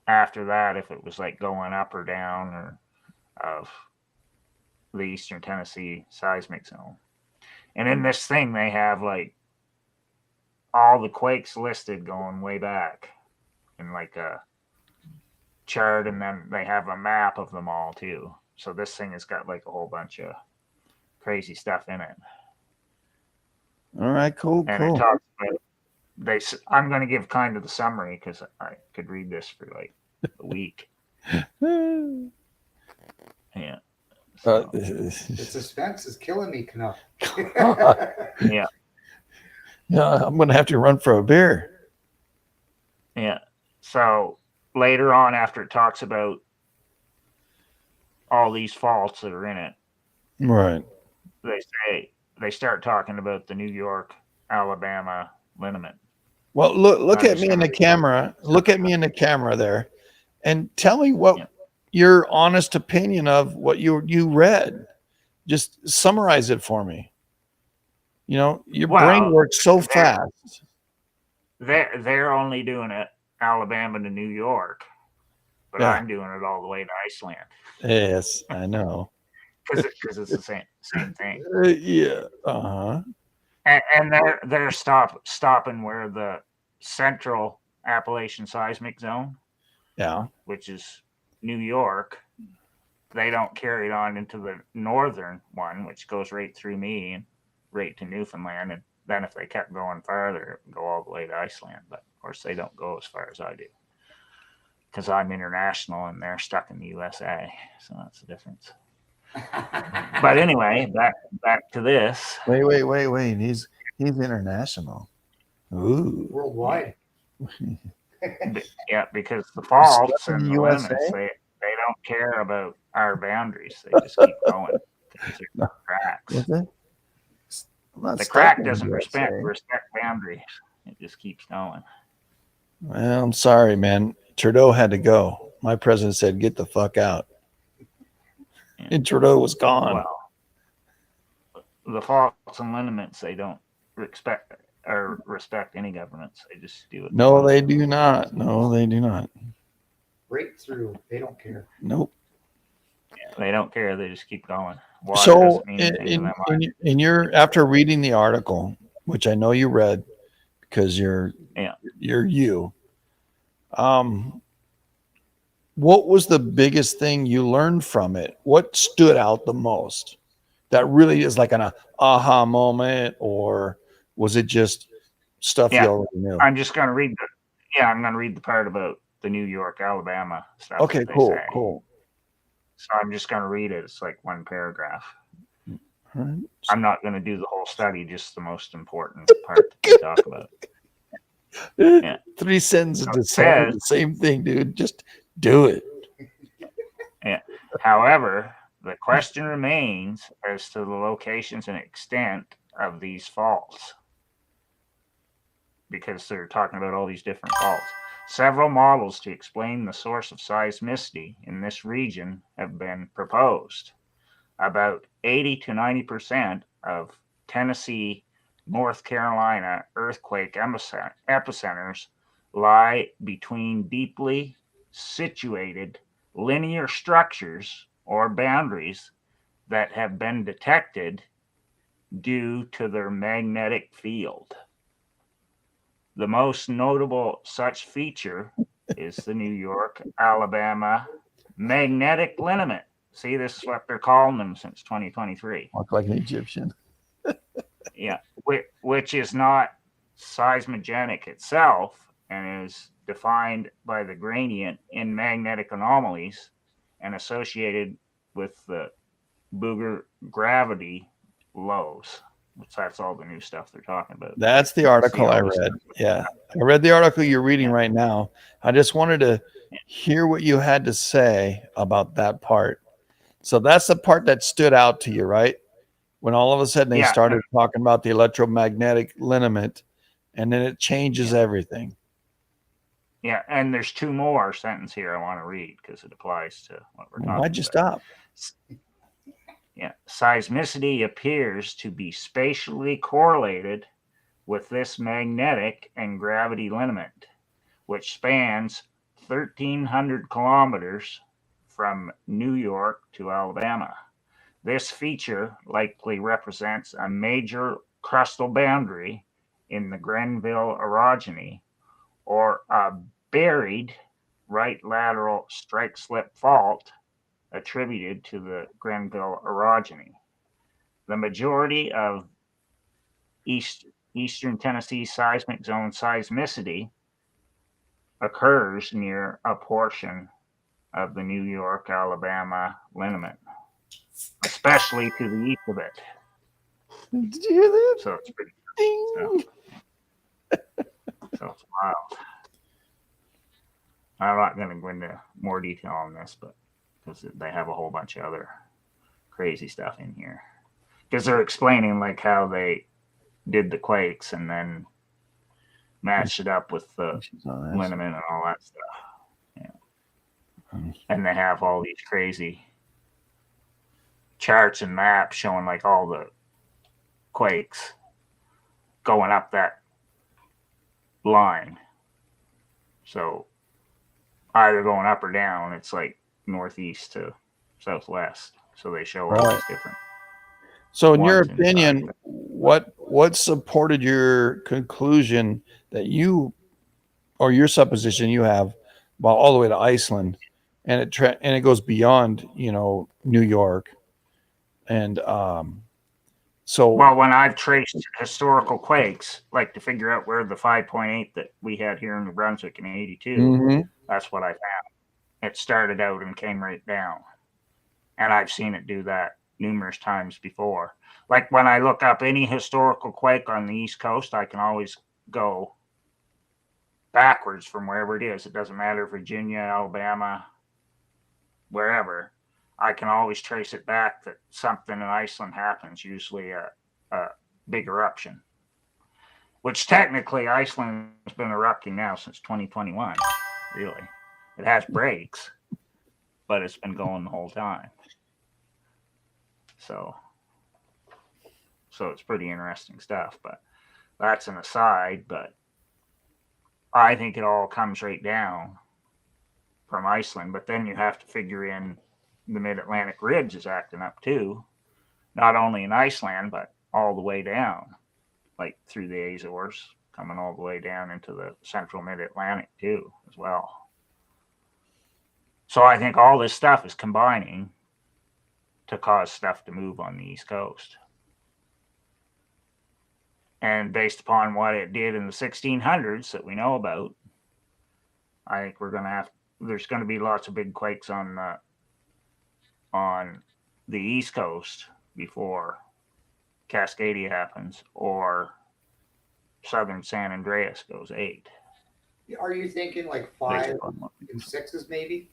after that if it was like going up or down or of the eastern Tennessee seismic zone. And in this thing, they have like all the quakes listed going way back in like a chart, and then they have a map of them all too. So this thing has got like a whole bunch of crazy stuff in it. All right, cool, And cool. it talks about I'm going to give kind of the summary because I could read this for like a week. Yeah. So, The suspense is killing me, Knuff. yeah. Yeah, I'm gonna have to run for a beer. Yeah. So later on, after it talks about all these faults that are in it, Right. they start talking about the New York, Alabama lineament. Well, look I'm at just me in gonna the read camera. Look at me in the camera there, and tell me what your honest opinion of what you read. Just summarize it for me. You know, your brain works so fast. They're only doing it Alabama to New York, but Yeah. I'm doing it all the way to Iceland Yes, I know. because it's the same thing. Yeah. Uh-huh. And they're stopping where the central Appalachian seismic zone, Yeah. which is New York. They don't carry it on into the northern one, which goes right through me and right to Newfoundland. And then if they kept going farther, it would go all the way to Iceland. But of course, they don't go as far as I do because I'm international and they're stuck in the USA. So that's the difference. But anyway, back to this. Wait. He's international. Ooh. Worldwide. Yeah, because the faults Stuck in and the the USA? lineaments, they don't care about our boundaries. They just keep going. No. Cracks. What's it? I'm not The stuck crack in doesn't the USA. respect boundaries. It just keeps going. Well, I'm sorry, man. Trudeau had to go. My president said, "Get the fuck out," Yeah. and Trudeau was gone. Well, the faults and lineaments, they don't respect any governments. They just do it. No, they do not. No, they do not. Breakthrough. They don't care. Nope. They don't care. They just keep going. Water So, doesn't mean anything to them. in your after reading the article, which I know you read because you're you. What was the biggest thing you learned from it? What stood out the most? That really is like an aha moment, or was it just stuff you already knew? I'm just going to read I'm going to read the part about the New York, Alabama stuff. Okay, cool. So I'm just going to read it. It's like one paragraph. Right. I'm not going to do the whole study, just the most important part that they talk about. Yeah. 3 sentences to say the same thing, dude. Just do it. Yeah. However, the question remains as to the locations and extent of these faults, because they're talking about all these different faults. Several models to explain the source of seismicity in this region have been proposed. About 80 to 90% of Tennessee, North Carolina earthquake epicenters lie between deeply situated linear structures or boundaries that have been detected due to their magnetic field. The most notable such feature is the New York, Alabama magnetic lineament. See, this is what they're calling them since 2023. Look like an Egyptian. Yeah, which is not seismogenic itself and is defined by the gradient in magnetic anomalies and associated with the Booger gravity lows. That's all the new stuff they're talking about. That's the article I read. Yeah, I read the article you're reading right now. I just wanted to hear what you had to say about that part. So that's the part that stood out to you, right? When all of a sudden they started talking about the electromagnetic lineament, and then it changes everything. Yeah, and there's 2 more sentences here I want to read because it applies to what we're talking about. Why'd you stop? Yeah, seismicity appears to be spatially correlated with this magnetic and gravity lineament, which spans 1,300 kilometers from New York to Alabama. This feature likely represents a major crustal boundary in the Grenville orogeny, or a buried right lateral strike slip fault attributed to the Grenville orogeny. The majority of eastern Tennessee seismic zone seismicity occurs near a portion of the New York, Alabama lineament, especially to the east of it. Did you hear that? So it's pretty Ding. so it's wild. I'm not going to go into more detail on this, but because they have a whole bunch of other crazy stuff in here. Because they're explaining like how they did the quakes and then matched it up with the liniment and all that stuff. Yeah. And they have all these crazy charts and maps showing like all the quakes going up that line. So either going up or down, it's like northeast to southwest. So they show all these different. So, in your opinion, what supported your conclusion that you, or your supposition you have, about all the way to Iceland, and it goes beyond, New York, and so. Well, when I've traced historical quakes, like to figure out where the 5.8 that we had here in New Brunswick in '82, that's what I found. It started out and came right down, and I've seen it do that numerous times before. Like when I look up any historical quake on the East Coast, I can always go backwards from wherever it is. It doesn't matter, Virginia, Alabama, wherever. I can always trace it back that something in Iceland happens, usually a big eruption. Which technically Iceland has been erupting now since 2021, really. It has breaks, but it's been going the whole time. So it's pretty interesting stuff, but that's an aside. But I think it all comes right down from Iceland, but then you have to figure in the mid-Atlantic ridge is acting up too, not only in Iceland, but all the way down, like through the Azores, coming all the way down into the central mid-Atlantic too, as well. So I think all this stuff is combining to cause stuff to move on the East Coast. And based upon what it did in the 1600s that we know about, I think there's going to be lots of big quakes on the East Coast before Cascadia happens or southern San Andreas goes 8. Are you thinking like 5 and 6s maybe?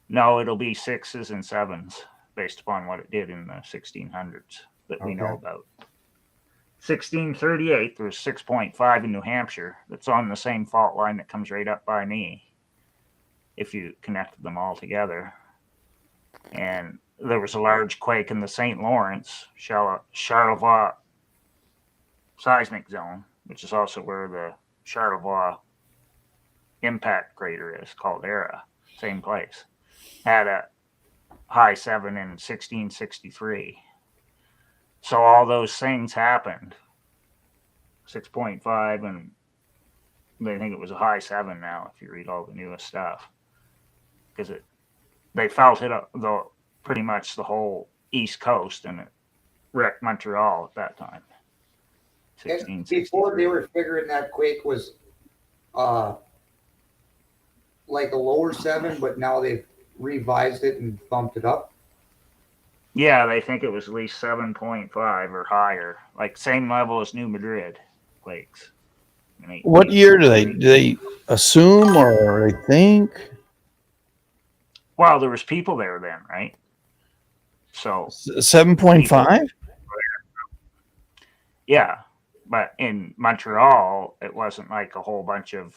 No, it'll be 6s and 7s based upon what it did in the 1600s that we know about. 1638, there was 6.5 in New Hampshire that's on the same fault line that comes right up by me if you connected them all together. And there was a large quake in the St. Lawrence, Charlevoix seismic zone, which is also where the Charlevoix impact crater is, caldera, same place. Had a high 7 in 1663. So all those things happened. 6.5, and they think it was a high 7 now if you read all the newest stuff. Because they felt it pretty much the whole East Coast, and it wrecked Montreal at that time. Before they were figuring that quake was like a lower 7, but now they've revised it and bumped it up. Yeah, they think it was at least 7.5 or higher, like same level as New Madrid quakes. What year do they assume or they think? Well, there was people there then, right? So 7.5. Yeah, but in Montreal, it wasn't like a whole bunch of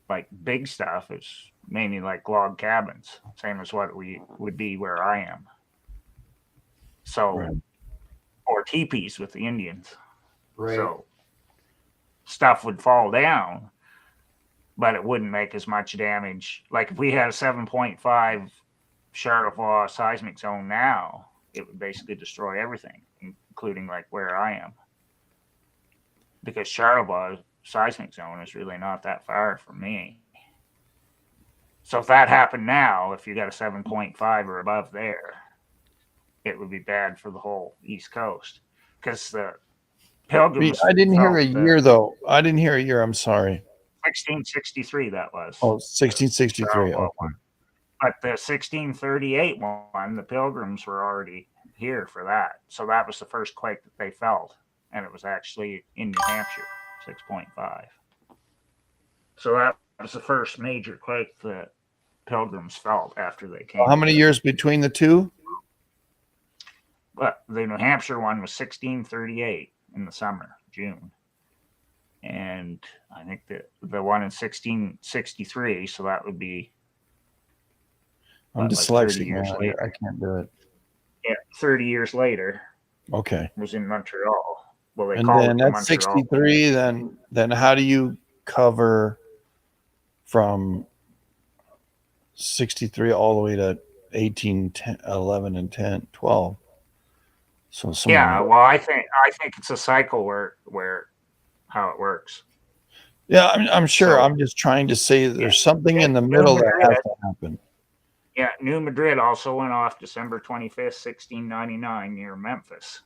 like big stuff. It's mainly like log cabins, same as what we would be where I am. So, Right. or teepees with the Indians. Right. So stuff would fall down, but it wouldn't make as much damage. Like if we had a 7.5 Charlevoix seismic zone now, it would basically destroy everything, including like where I am. Because Charlevoix seismic zone is really not that far from me. So if that happened now, if you got a 7.5 or above there, it would be bad for the whole East Coast. Because the Pilgrims I didn't hear felt a year though. I didn't hear a year. I'm sorry. 1663 that was. Oh, 1663. Charlevoix Okay. one. But the 1638 one, the Pilgrims were already here for that. So that was the first quake that they felt. And it was actually in New Hampshire, 6.5. So that was the first major quake that Pilgrims felt after they came. How many years between the two? But the New Hampshire one was 1638 in the summer, June. And I think that the one in 1663, so that would be I'm like 30 dyslexic, years man. later. I can't do it. Yeah, 30 years later Okay. was in Montreal. Well, they And called then it the that's Montreal. 63. Then how do you cover from 63 all the way to 18, 10, 11, and 10, 12? So Yeah, well, I think it's a cycle where how it works. yeah, I'm sure. So- I'm just trying to say that there's something in the New middle that Madrid- has to happen. Yeah, New Madrid also went off December 25th, 1699 near Memphis.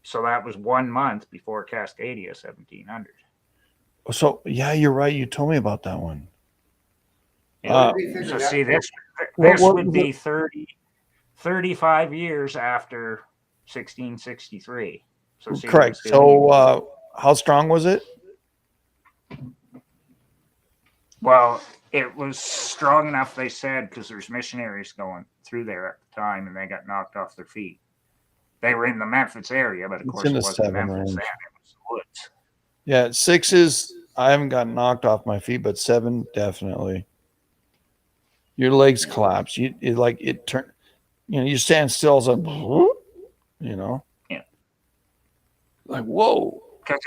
So that was 1 month before Cascadia, 1700. So yeah, you're right. You told me about that one. Yeah. They figured So that see, out. this what would was be 35 years after 1663. So see, Correct. it's still even- So how strong was it? well, it was strong enough, they said, because there's missionaries going through there at the time, and they got knocked off their feet. They were in the Memphis area, but of It's course in it the wasn't 7 Memphis range. then; it was the woods. Yeah, 6 I haven't gotten knocked off my feet, but 7 definitely. Your legs collapse. It turn. You stand still, so Yeah. like whoa. Because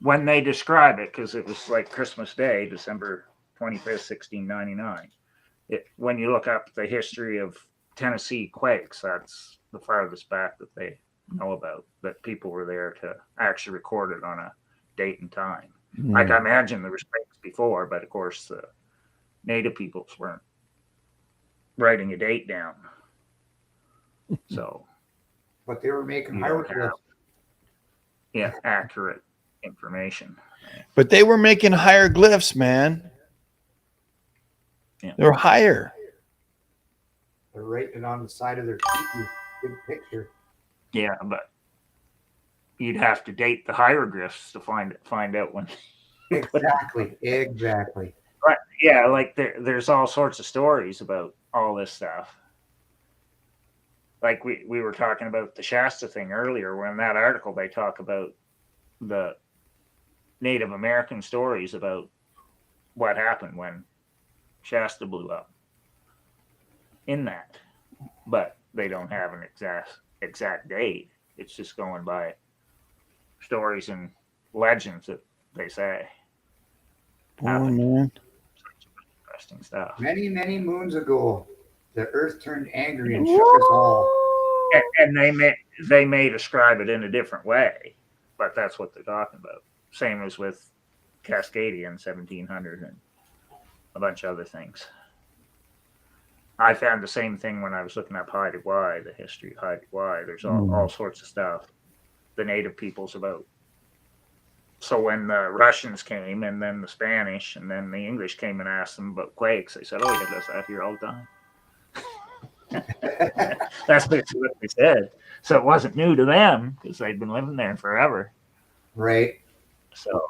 when they describe it, because it was like Christmas Day, December 25th, 1699. When you look up the history of Tennessee quakes, that's the farthest back that they know about, that people were there to actually record it on a date and time. Like I imagine there was quakes before, but of course the native peoples weren't writing a date down. So But they were making you don't hieroglyphs. have accurate information. But they were making hieroglyphs, man. Yeah. They were higher. They're writing it on the side of their teepee. Big picture. Yeah, but you'd have to date the hieroglyphs to find out when. Exactly. But yeah, like there's all sorts of stories about all this stuff. Like we were talking about the Shasta thing earlier. When that article, they talk about the Native American stories about what happened when Shasta blew up in that, but they don't have an exact date. It's just going by stories and legends that they say. Oh man. Interesting stuff. Many, many moons ago, the earth turned angry and shook us all. And they may describe it in a different way, but that's what they're talking about. Same as with Cascadia in 1700 and a bunch of other things. I found the same thing when I was looking up Haida Gwaii, the history of Haida Gwaii. There's all sorts of stuff. The native peoples about. So when the Russians came, and then the Spanish, and then the English came and asked them about quakes, they said, "Oh, yeah, that's out here all the time." That's basically what they said. So it wasn't new to them because they'd been living there forever. Right. So,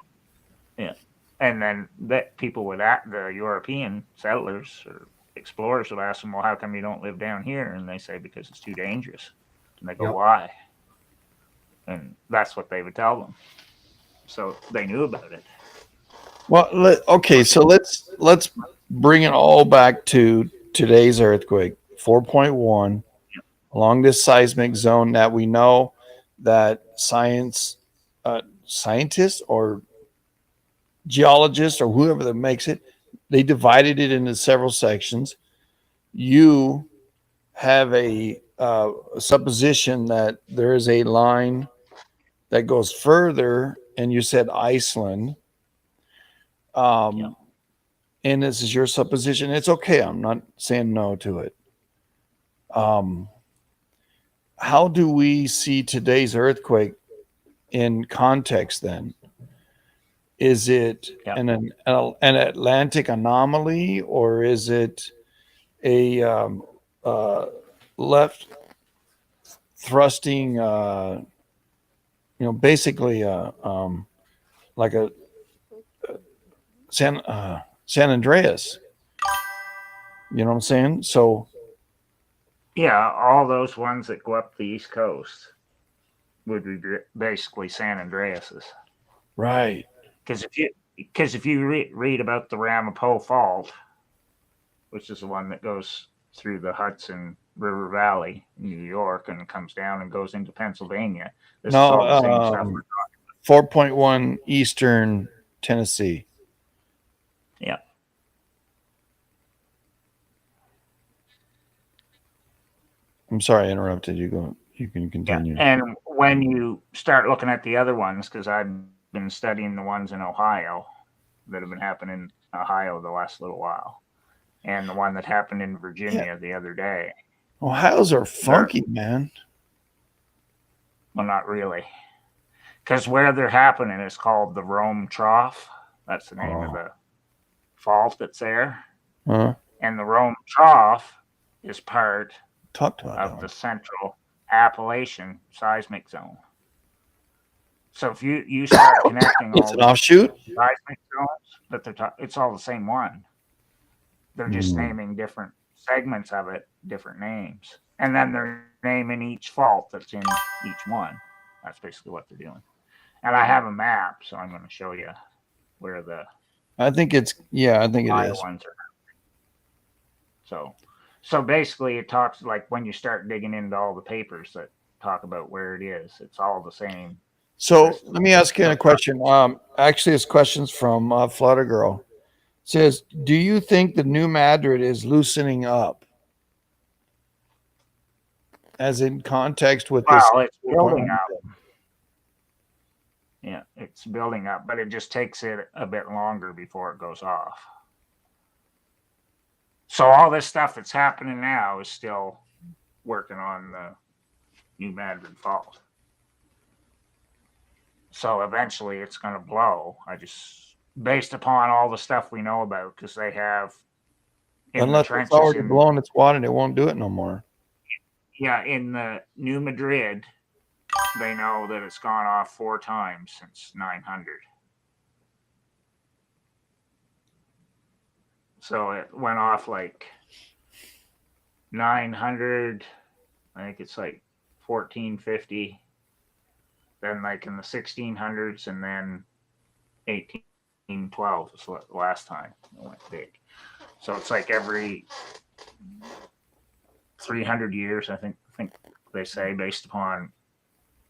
yeah. And then that people would ask, the European settlers or explorers would ask them, "Well, how come you don't live down here?" And they say, "Because it's too dangerous." And they go, Yep. "Why?" And that's what they would tell them. So they knew about it. Well, so let's bring it all back to today's earthquake, 4.1 along this seismic zone that we know that scientists or geologists or whoever that makes it, they divided it into several sections. You have a supposition that there is a line that goes further, and you said Iceland. Yeah. And this is your supposition. It's okay. I'm not saying no to it. How do we see today's earthquake in context then? Is it Yeah. an Atlantic anomaly, or is it a left thrusting, basically like a San Andreas? You know what I'm saying? So, Yeah, all those ones that go up the East Coast would be basically San Andreas's. right. Because if you read about the Ramapo Fault, which is the one that goes through the Hudson River Valley in New York and comes down and goes into Pennsylvania, this is all the same stuff. 4.1 Eastern Tennessee. Yeah. I'm sorry I interrupted you. Go. You can continue. Yeah. And when you start looking at the other ones, because I've been studying the ones in Ohio that have been happening in Ohio the last little while, and the one that happened in Virginia the other day. Ohio's are funky, man. Well, not really. Because where they're happening is called the Rome Trough. That's the name of the fault that's there. Huh? And the Rome Trough is part of the Central Appalachian seismic zone. So if you start connecting it's all an the offshoot seismic zones that it's all the same one. They're just naming different segments of it, different names. And then they're naming each fault that's in each one. That's basically what they're doing. And I have a map, so I'm going to show you where the I think it is. ones are. So basically it talks like when you start digging into all the papers that talk about where it is, it's all the same. So let me ask you a question. Actually, it's questions from Flutter Girl. It says, do you think the New Madrid is loosening up? As in context with this. Well, it's building up. Yeah, it's building up, but it just takes it a bit longer before it goes off. So all this stuff that's happening now is still working on the New Madrid Fault. So eventually it's going to blow. Based upon all the stuff we know about, because they have unless it's already blowing its wad and it won't do it no more. Yeah, in the New Madrid, they know that it's gone off 4 times since 900. So it went off like 900, I think it's like 1450, then like in the 1600s, and then 1812 is the last time it went big. So it's like every 300 years, I think they say, based upon,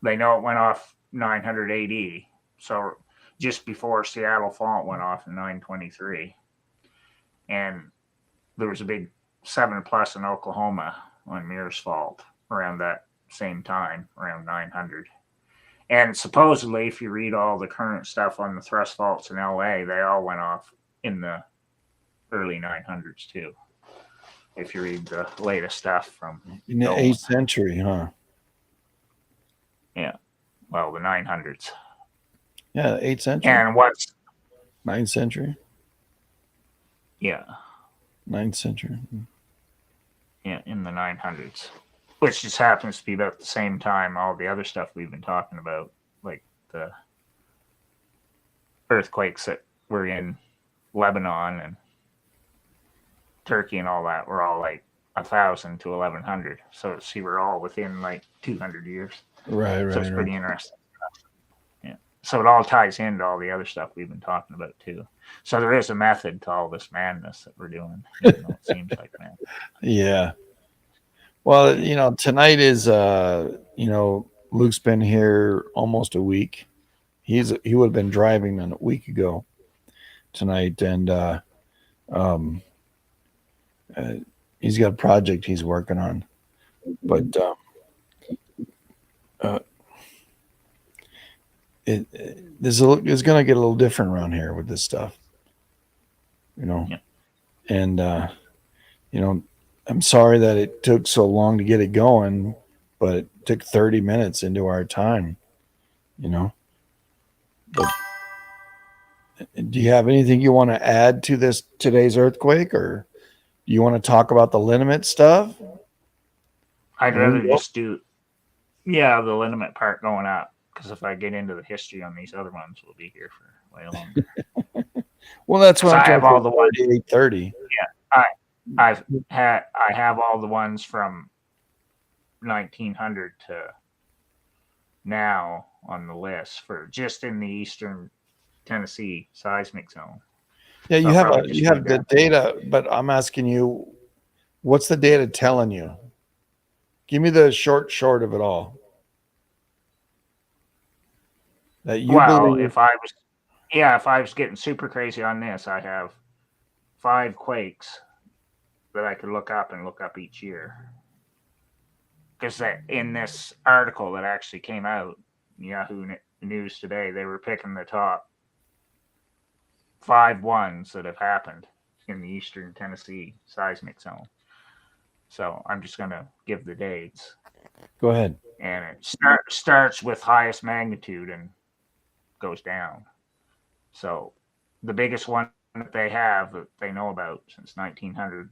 they know it went off 900 AD. So just before Seattle Fault went off in 923. And there was a big 7+ in Oklahoma on Mears Fault around that same time, around 900. And supposedly, if you read all the current stuff on the thrust faults in LA, they all went off in the early 900s too. If you read the latest stuff from in the 8th century, huh? Yeah. Well, the 900s. Yeah, the 8th century. And what's 9th century? Yeah. 9th century. Yeah, in the 900s. Which just happens to be about the same time all the other stuff we've been talking about, like the earthquakes that were in Lebanon and Turkey and all that, were all like 1,000 to 1,100. So see, we're all within like 200 years. Right. So it's pretty interesting. Yeah. So it all ties into all the other stuff we've been talking about too. So there is a method to all this madness that we're doing, even though it seems like madness. Yeah. Well, tonight is Luke's been here almost a week. He would have been driving a week ago tonight, and um, uh, he's got a project he's working on. But uh, this is going to get a little different around here with this stuff, Yeah. and I'm sorry that it took so long to get it going, but it took 30 minutes into our time, you know. But do you have anything you want to add to today's earthquake, or do you want to talk about the liniment stuff? I'd rather just do, the liniment part going up, because if I get into the history on these other ones, we'll be here for way longer. Well, that's what I'm I trying have to all the ones. 8:30. I have all the ones from 1900 to now on the list for just in the eastern Tennessee seismic zone. Yeah, So you I'll have probably just you do have the that. data, but I'm asking you, what's the data telling you? Give me the short of it all. That you Well, believe. if I was getting super crazy on this, I have 5 quakes that I could look up each year. Because in this article that actually came out, Yahoo News today, they were picking the top 5 ones that have happened in the eastern Tennessee seismic zone. So I'm just going to give the dates. Go ahead. And it starts with highest magnitude and goes down. So the biggest one that they have that they know about since 1900,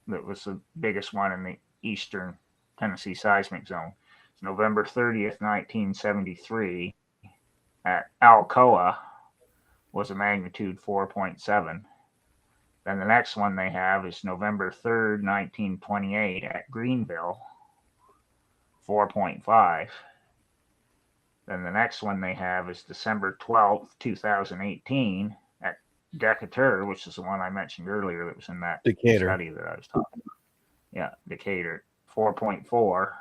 that was the biggest one in the eastern Tennessee seismic zone, it's November 30th, 1973 at Alcoa, was a magnitude 4.7. Then the next one they have is November 3rd, 1928 at Greenville, 4.5. Then the next one they have is December 12th, 2018 at Decatur, which is the one I mentioned earlier that was in that Decatur. study that I was talking about. Yeah, Decatur, 4.4.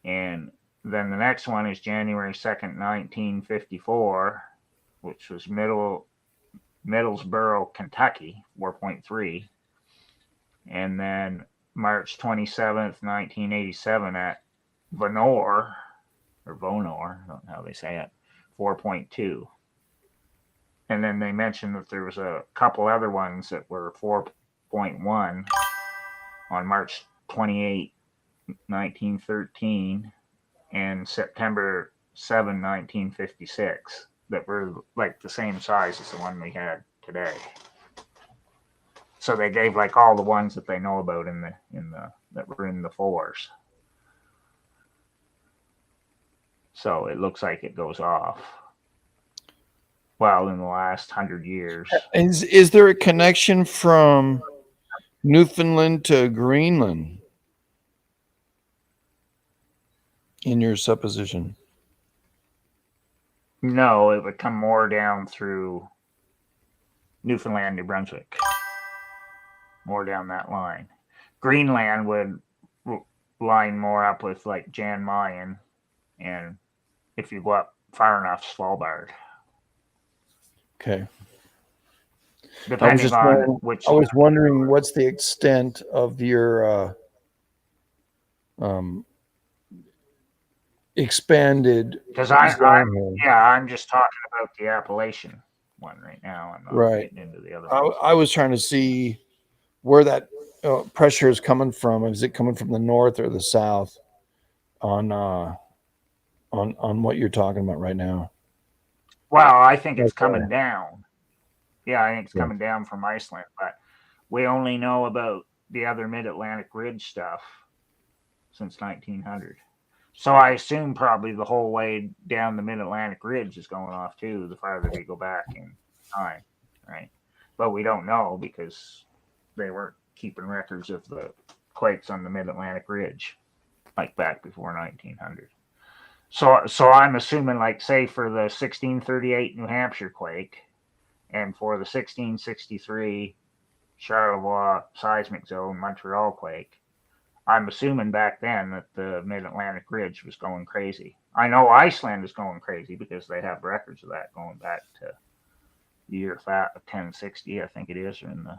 And then the next one is January 2nd, 1954, which was Middlesboro, Kentucky, 4.3. And then March 27th, 1987 at Vonore, I don't know how they say it, 4.2. And then they mentioned that there was a couple other ones that were 4.1 on March 28, 1913 and September 7, 1956 that were like the same size as the one we had today. So they gave like all the ones that they know about in the that were in the 4s. So it looks like it goes off. Well, in the last 100 years. Is there a connection from Newfoundland to Greenland in your supposition? No, it would come more down through Newfoundland, New Brunswick. More down that line. Greenland would line more up with like Jan Mayen, and if you go up far enough, Svalbard. Okay. Depending on which. I was wondering what's the extent of your expanded. Because I'm just talking about the Appalachian one right now. I'm not getting into the other ones. I was trying to see where that pressure is coming from. Is it coming from the north or the south on what you're talking about right now? Well, I think it's coming down. Yeah, I think it's coming down from Iceland, but we only know about the other mid-Atlantic ridge stuff since 1900. So I assume probably the whole way down the mid-Atlantic ridge is going off too, the farther we go back in time, right? But we don't know because they weren't keeping records of the quakes on the mid-Atlantic ridge, like back before 1900. So I'm assuming, like, say for the 1638 New Hampshire quake and for the 1663 Charlevoix seismic zone Montreal quake, I'm assuming back then that the Mid-Atlantic Ridge was going crazy. I know Iceland is going crazy because they have records of that going back to the year 1060, I think it is, or in the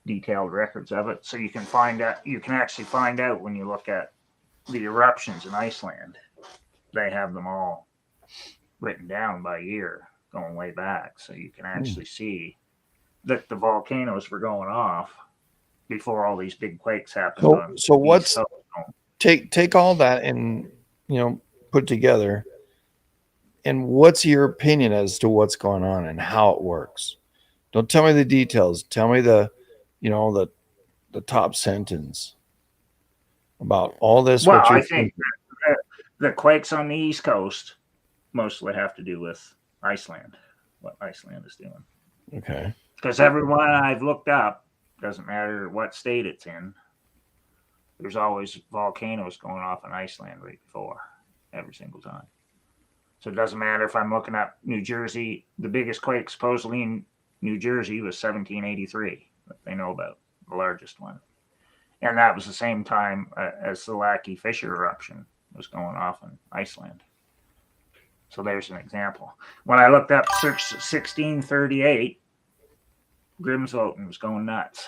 detailed records of it. So you can find out. You can actually find out when you look at the eruptions in Iceland. They have them all written down by year, going way back, so you can actually see that the volcanoes were going off before all these big quakes happened. So what's take all that and put together, and what's your opinion as to what's going on and how it works? Don't tell me the details. Tell me the top sentence about all this. Well, I think the quakes on the East Coast mostly have to do with Iceland, what Iceland is doing. Okay. Because everyone I've looked up, doesn't matter what state it's in, there's always volcanoes going off in Iceland right before, every single time. So it doesn't matter if I'm looking up New Jersey. The biggest quake supposedly in New Jersey was 1783 that they know about, the largest one. And that was the same time as the Lackey Fissure eruption was going off in Iceland. So there's an example. When I looked up 1638, Grimsvötn was going nuts.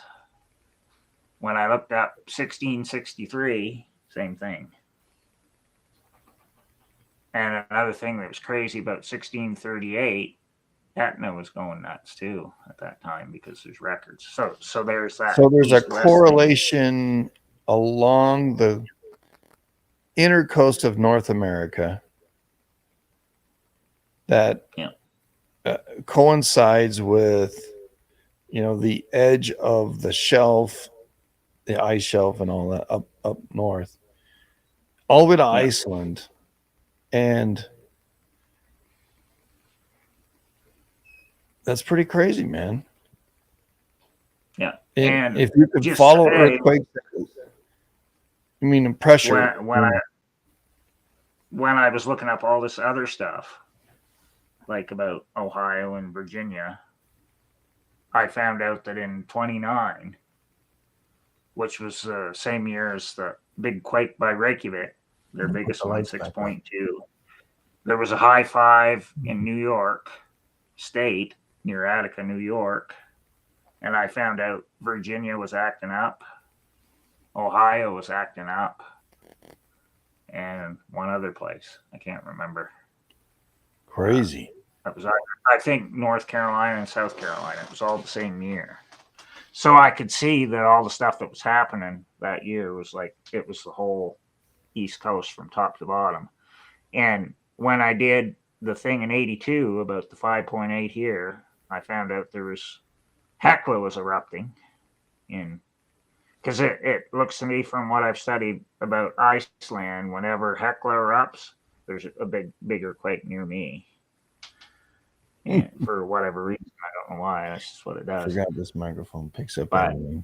When I looked up 1663, same thing. And another thing that was crazy about 1638, Etna was going nuts too at that time because there's records. So there's that. So there's a correlation along the inner coast of North America that coincides with the edge of the shelf, the ice shelf, and all that up north, all the way to Iceland, and that's pretty crazy, man. Yeah, and if you could follow earthquakes, I mean pressure. When I was looking up all this other stuff, like about Ohio and Virginia, I found out that in 29, which was the same year as the big quake by Reykjavik, their biggest one, 6.2, there was a high 5 in New York State, near Attica, New York. And I found out Virginia was acting up, Ohio was acting up, and one other place. I can't remember. Crazy. That was, I think, North Carolina and South Carolina. It was all the same year. So I could see that all the stuff that was happening that year was like, it was the whole East Coast from top to bottom. And when I did the thing in 82 about the 5.8 here, I found out there was Hekla was erupting because it looks to me from what I've studied about Iceland, whenever Hekla erupts, there's a bigger quake near me. And for whatever reason, I don't know why. That's just what it does. I forgot this microphone picks up everything.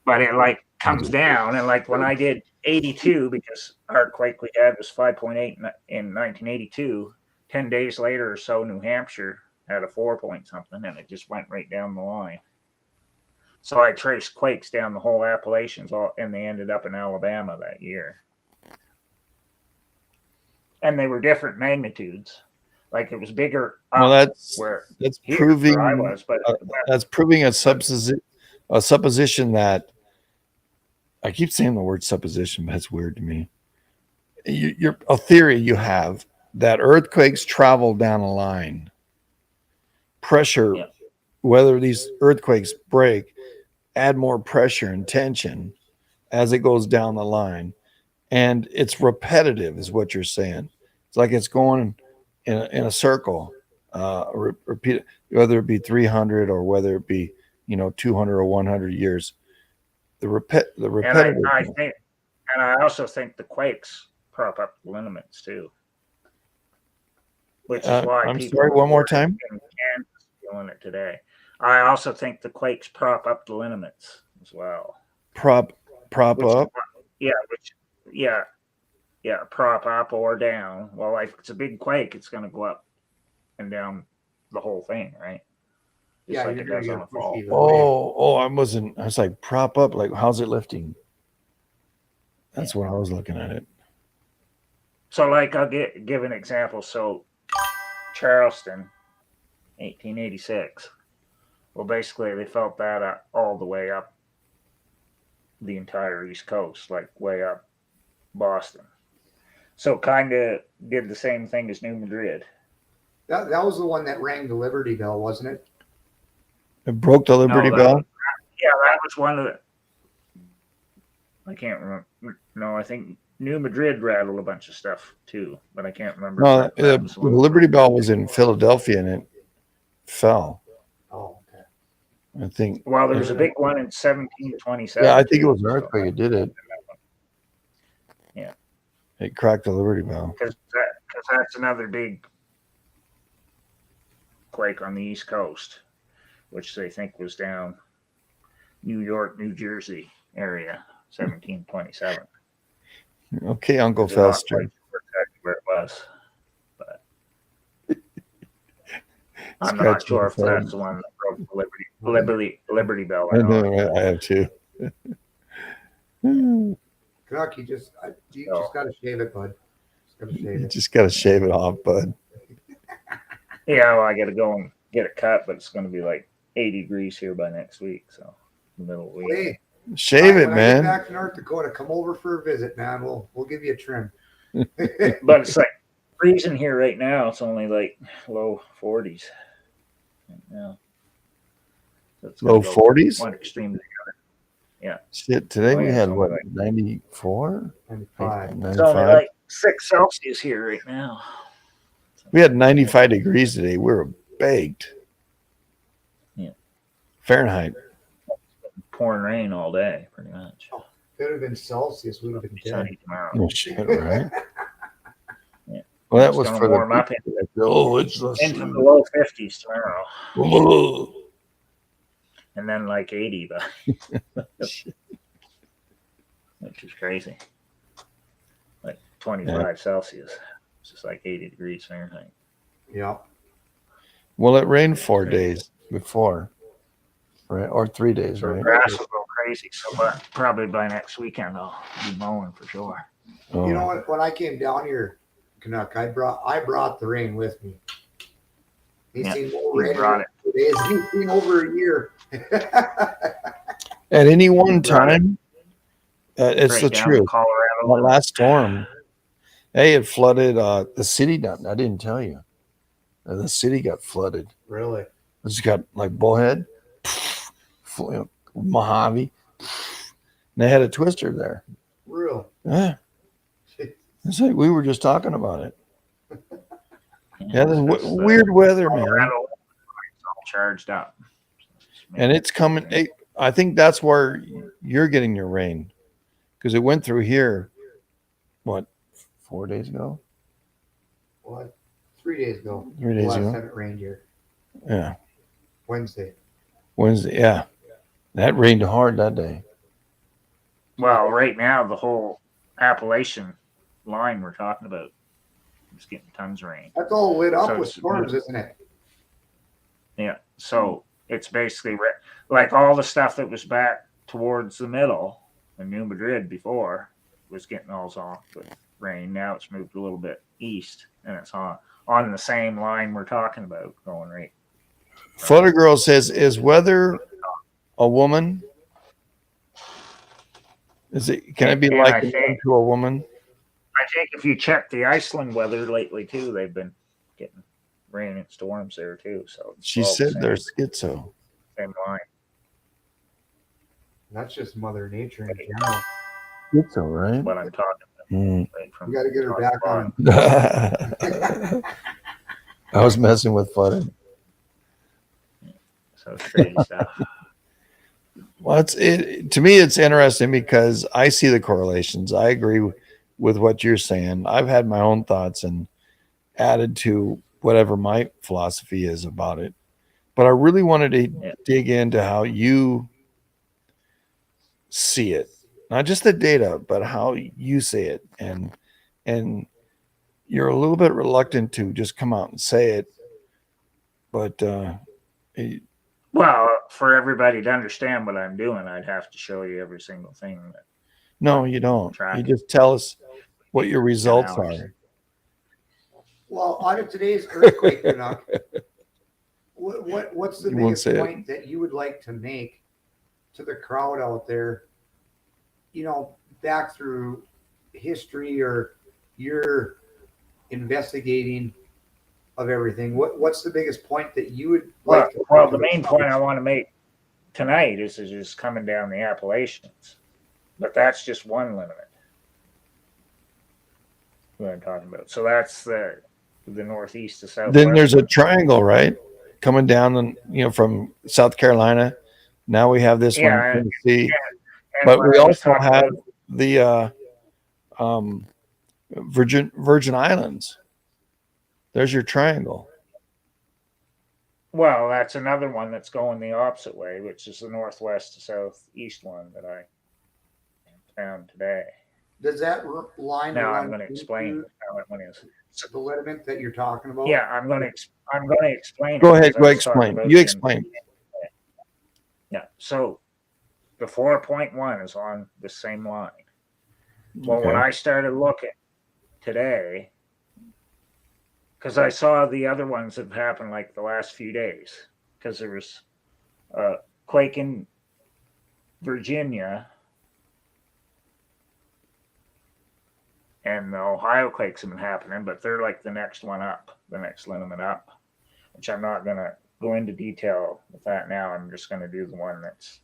But it like comes down, and like when I did 82, because our quake we had was 5.8 in 1982. 10 days later or so, New Hampshire had a 4 point something, and it just went right down the line. So I traced quakes down the whole Appalachians, and they ended up in Alabama that year. And they were different magnitudes. Like it was bigger. Well, that's proving where I was, but that's proving a supposition that I keep saying the word supposition, but it's weird to me. You're a theory you have that earthquakes travel down a line. Pressure, whether these earthquakes break, add more pressure and tension as it goes down the line, and it's repetitive, is what you're saying. It's like it's going in a circle, repeat, whether it be 300 or whether it be 200 or 100 years. The repetitive. And I also think the quakes prop up the lineaments too, which is why I'm sorry. One more time. In Kansas feeling it today. I also think the quakes prop up the lineaments as well. Prop up. Prop up or down. Well, if it's a big quake, it's going to go up and down the whole thing, right? Just like it does on a fall. I was like prop up. Like how's it lifting? That's what I was looking at it. So, like, I'll give an example. So, Charleston, 1886. Well, basically, they felt that all the way up the entire East Coast, like way up Boston. So, kind of did the same thing as New Madrid. That was the one that rang the Liberty Bell, wasn't it? It broke the Liberty No, Bell. that was one of the. I can't remember. No, I think New Madrid rattled a bunch of stuff too, but I can't remember. No, if that was the Liberty Bell was in Philadelphia and it fell. Oh, okay. I think. Well, there was a big one in 1727. Yeah, I think it was an too, earthquake. It did it. Yeah. It cracked the Liberty Bell. Because that's another big quake on the East Coast, which they think was down New York, New Jersey area, 1727. Okay, Uncle They're not Fester. quite sure exactly where it was, but I'm not sure if that's the one that broke the Liberty Bell. I know, right? I have too. Chuck, you just got to shave it, bud. Just got to shave You it. just got to shave it off, bud. Yeah, well, I got to go and get it cut, but it's going to be like 80 degrees here by next week, so the middle of the week. Hey, Shave it, when I man. get back to North Dakota, come over for a visit, man. We'll give you a trim. But it's like freezing here right now. It's only like low 40s. Yeah. So Low 40s? One extreme. Shit, today we yeah, had it's what, only like 94? 95. It's only 95? like 6 Celsius here right now. We had 95 degrees today. We were baked. Yeah. Fahrenheit. Pouring rain all day, pretty much. If it had been Celsius, we would have been dead. Sunny tomorrow. Oh, shit, right? Yeah. Well, that It's was gonna for the warm up people that go, oh, it's into the low 50s tomorrow, the and then like 80, but which is crazy. Like 25 Celsius. It's just like 80 degrees Fahrenheit. Yeah. Well, it rained 4 days before, right? Or 3 days, So right? grass will go crazy. So probably by next weekend I'll be mowing for sure. Oh. You know what? When I came down here, Canuck, I brought the rain with me. He's seen more rain brought in 2 days. He's seen over a year. At any one time, it's Straight the down truth. Colorado. That last storm, hey, it flooded the city down. I didn't tell you. The city got flooded. Really? It's got like Bullhead, Mojave, and they had a twister there. Real. Yeah. It's like we were just talking about it. Yeah, this weird weather, man. Colorado, it's all charged up. And it's coming. I think that's where you're getting your rain, because it went through here. What, 4 days ago? What? 3 days ago. 3 days last ago. time it rained here. Yeah, Wednesday. Yeah, that rained hard that day. Well, right now the whole Appalachian line we're talking about is getting tons of rain. That's all lit up So with it's- storms, isn't it? Yeah, so it's basically like all the stuff that was back towards the middle in New Madrid before was getting all off with rain. Now it's moved a little bit east, and it's on the same line we're talking about going right. Flutter Girl says, "Is weather a woman? Is it? Can it be And like I think- to a woman?" I think if you check the Iceland weather lately too, they've been getting rain and storms there too. So it's She all the said same- they're schizo. same line. That's just Mother Nature in general. Schizo, right? What I'm talking about. Mm. Right from We got to get her top to back bottom. on. I was messing with Flutter. So it's crazy stuff. Well, to me, it's interesting because I see the correlations. I agree with what you're saying. I've had my own thoughts and added to whatever my philosophy is about it. But I really wanted to dig into how you see it, not just the data, but how you see it. And you're a little bit reluctant to just come out and say it, but Well, for everybody to understand what I'm doing, I'd have to show you every single thing that No, you don't. Track You it. just tell us what your results hours. are. Well, out of today's earthquake, Canuck, what's the You won't biggest say it. point that you would like to make to the crowd out there? You know, back through history or your investigating of everything. What's the biggest point that you would Well, like to? well, the main point I want to make tonight is just coming down the Appalachians, but that's just one limit. What I'm talking about. So that's the northeast to southwest. Then there's a triangle, right? Coming down, from South Carolina. Now we have this one in Tennessee, but we also have the Virgin Islands. There's your triangle. Well, that's another one that's going the opposite way, which is the northwest to southeast one that I found today. Does that line? Now I'm going to explain how that one is. The liniment that you're talking about. Yeah, I'm going to explain. Go ahead. Go explain. You explain. Yeah. So the 4.1 is on the same line. Well, when I started looking today, because I saw the other ones that have happened like the last few days, because there was a quake in Virginia and the Ohio quakes have been happening, but they're like the next one up, the next liniment up, which I'm not going to go into detail with that now. I'm just going to do the one that's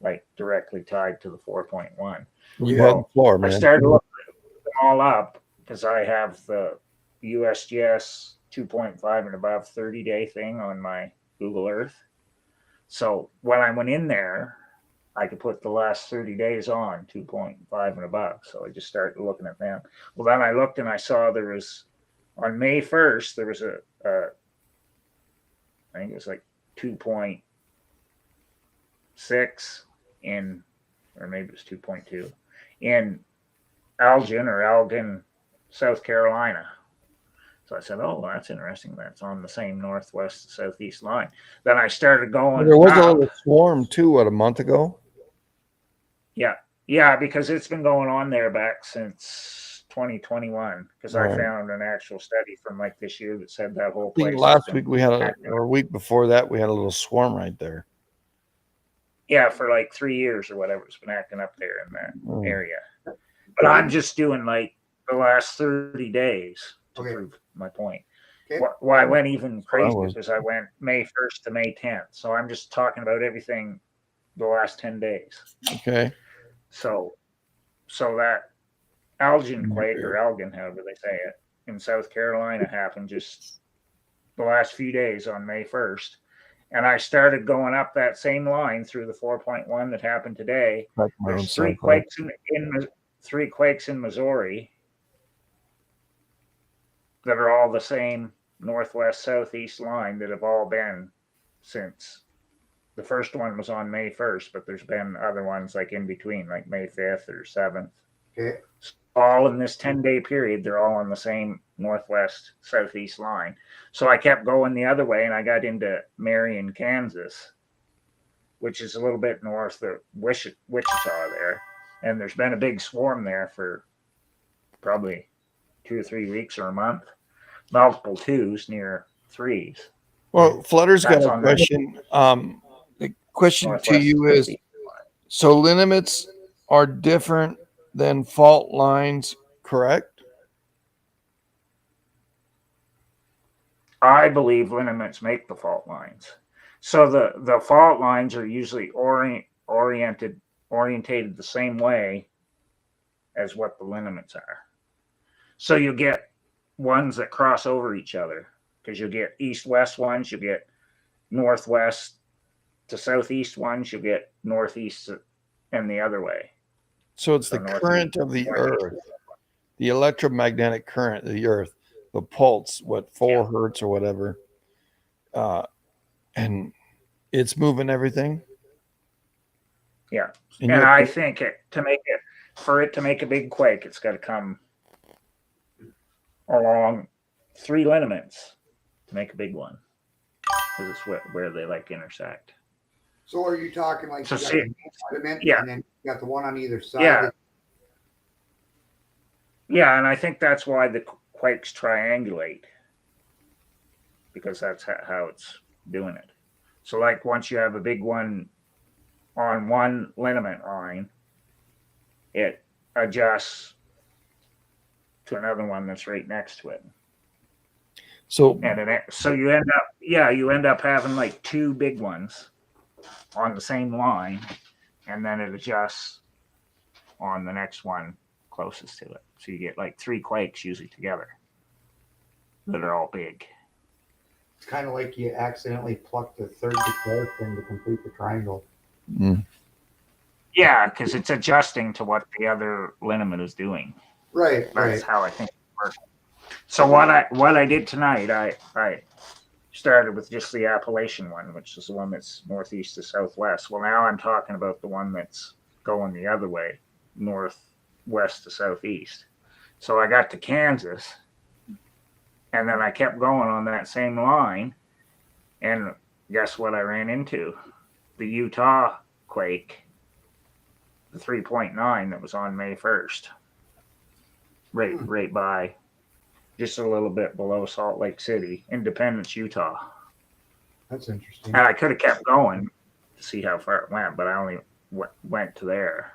like directly tied to the 4.1. I started looking them all up because I have the USGS 2.5 and above 30-day thing on my Google Earth. So when I went in there, I could put the last 30 days on 2.5 and above. So I just started looking at them. Well, then I looked and I saw there was, on May 1st, there was I think it was like 2.6 in, or maybe it was 2.2 in Elgin, South Carolina. So I said, oh, well, that's interesting. That's on the same northwest southeast line. Then I started going. There was a little swarm too, a month ago? Yeah, because it's been going on there back since 2021. Because I found an actual study from like this year that said that whole place. Last week we had or a week before that we had a little swarm right there. Yeah, for like 3 years or whatever, it's been acting up there in that area. But I'm just doing like the last 30 days to prove my point. Well, I went even crazy because I went May 1st to May 10th. So I'm just talking about everything the last 10 days. Okay. So that Elgin quake, or Elgin, however they say it, in South Carolina happened just the last few days on May 1st. And I started going up that same line through the 4.1 that happened today. There's three quakes in Missouri that are all the same northwest southeast line that have all been since the first one was on May 1st, but there's been other ones like in between, like May 5th or 7th. Okay. So all in this 10-day period, they're all on the same northwest southeast line. So I kept going the other way and I got into Marion, Kansas, which is a little bit north of Wichita there. And there's been a big swarm there for probably 2 or 3 weeks or a month, multiple 2s near 3s. Well, Flutter's got a question. The question to you is, so liniments are different than fault lines, correct? I believe liniments make the fault lines. So the fault lines are usually orientated the same way as what the liniments are. So you get ones that cross over each other, because you'll get east-west ones, you'll get northwest to southeast ones, you'll get northeast and the other way. So it's the current of the earth, the electromagnetic current of the earth, the pulse, 4 hertz or whatever, and it's moving everything. Yeah, and I think for it to make a big quake, it's got to come along 3 liniments to make a big one, because it's where they like intersect. So are you talking like so you got the liniment, and then you got the one on either side? Yeah. Yeah, and I think that's why the quakes triangulate, because that's how it's doing it. So, like, once you have a big one on one liniment line, it adjusts to another one that's right next to it. So So you end up having like two big ones on the same line, and then it adjusts on the next one closest to it. So you get like three quakes usually together that are all big. It's kind of like you accidentally plucked the third guitar string to complete the triangle. mm, Yeah, because it's adjusting to what the other liniment is doing. Right, That's how I think it works. So what I did tonight, I started with just the Appalachian one, which is the one that's northeast to southwest. Well, now I'm talking about the one that's going the other way, northwest to southeast. So I got to Kansas, and then I kept going on that same line, and guess what I ran into? The Utah quake, the 3.9 that was on May 1st, right by, just a little bit below Salt Lake City, Independence, Utah. That's interesting. And I could have kept going to see how far it went, but I only went to there.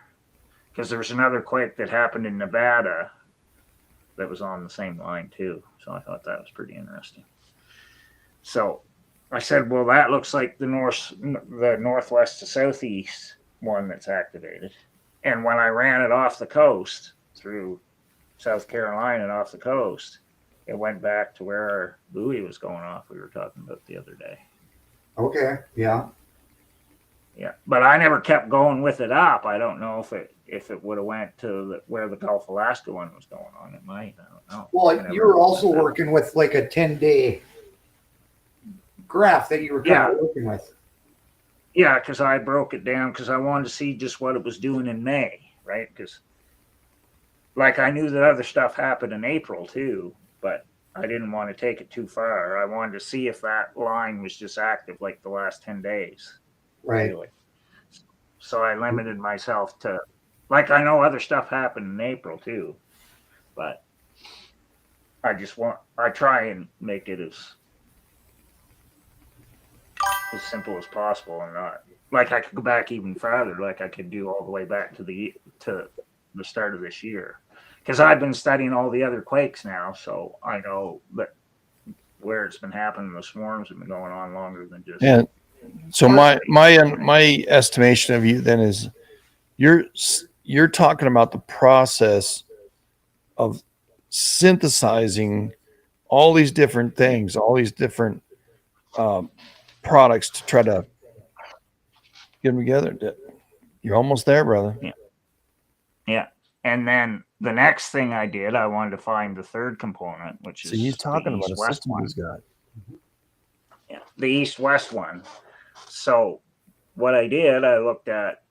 Because there was another quake that happened in Nevada that was on the same line too. So I thought that was pretty interesting. So I said, well, that looks like the northwest to southeast one that's activated. And when I ran it off the coast through South Carolina and off the coast, it went back to where our buoy was going off. We were talking about the other day. Okay, yeah. Yeah, but I never kept going with it up. I don't know if it would have went to where the Gulf of Alaska one was going on. It might. I don't know. Well, you were also working with like a 10-day graph that you were kind of working with. Yeah, because I broke it down because I wanted to see just what it was doing in May, right? Because like I knew that other stuff happened in April too, but I didn't want to take it too far. I wanted to see if that line was just active like the last 10 days. Right. Really. So I limited myself to, like, I know other stuff happened in April too, but I try and make it as simple as possible, and not like I could go back even farther, like I could do all the way back to the start of this year, because I've been studying all the other quakes now, so I know that where it's been happening, the swarms have been going on longer than just. Yeah. So my estimation of you then is you're talking about the process of synthesizing all these different things, all these different products to try to get them together. You're almost there, brother. Yeah. And then the next thing I did, I wanted to find the third component, which is he's talking about a east-west system one. he's got. Yeah, the east-west one. So what I did, I looked at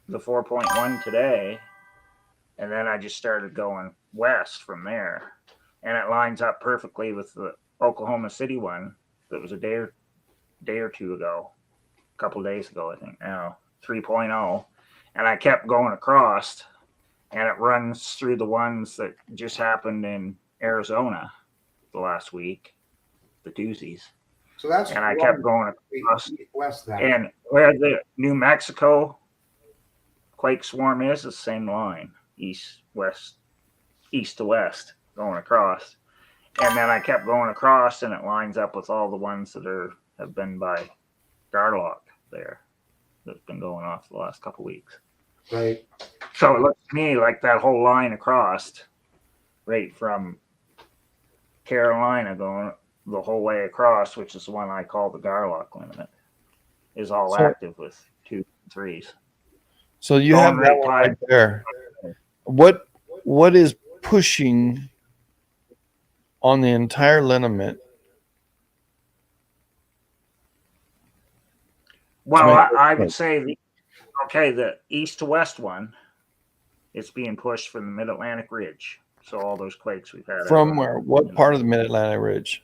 the 4.1 today, and then I just started going west from there. And it lines up perfectly with the Oklahoma City one that was a day or two ago, a couple days ago, I think now, 3.0. And I kept going across, and it runs through the ones that just happened in Arizona the last week, the doozies. So that's and I kept going across. West then. And where the New Mexico quake swarm is the same line, east to west, going across. And then I kept going across, and it lines up with all the ones that have been by Garlock there that's been going off the last couple of weeks. Right. So it looks to me like that whole line across, right from Carolina going the whole way across, which is the one I call the Garlock liniment, is all active with 2 and 3s. So you have that one right there. What is pushing on the entire liniment? Well, I would say the east to west one, it's being pushed from the Mid-Atlantic Ridge. So all those quakes we've had. From where? What part of the Mid-Atlantic Ridge?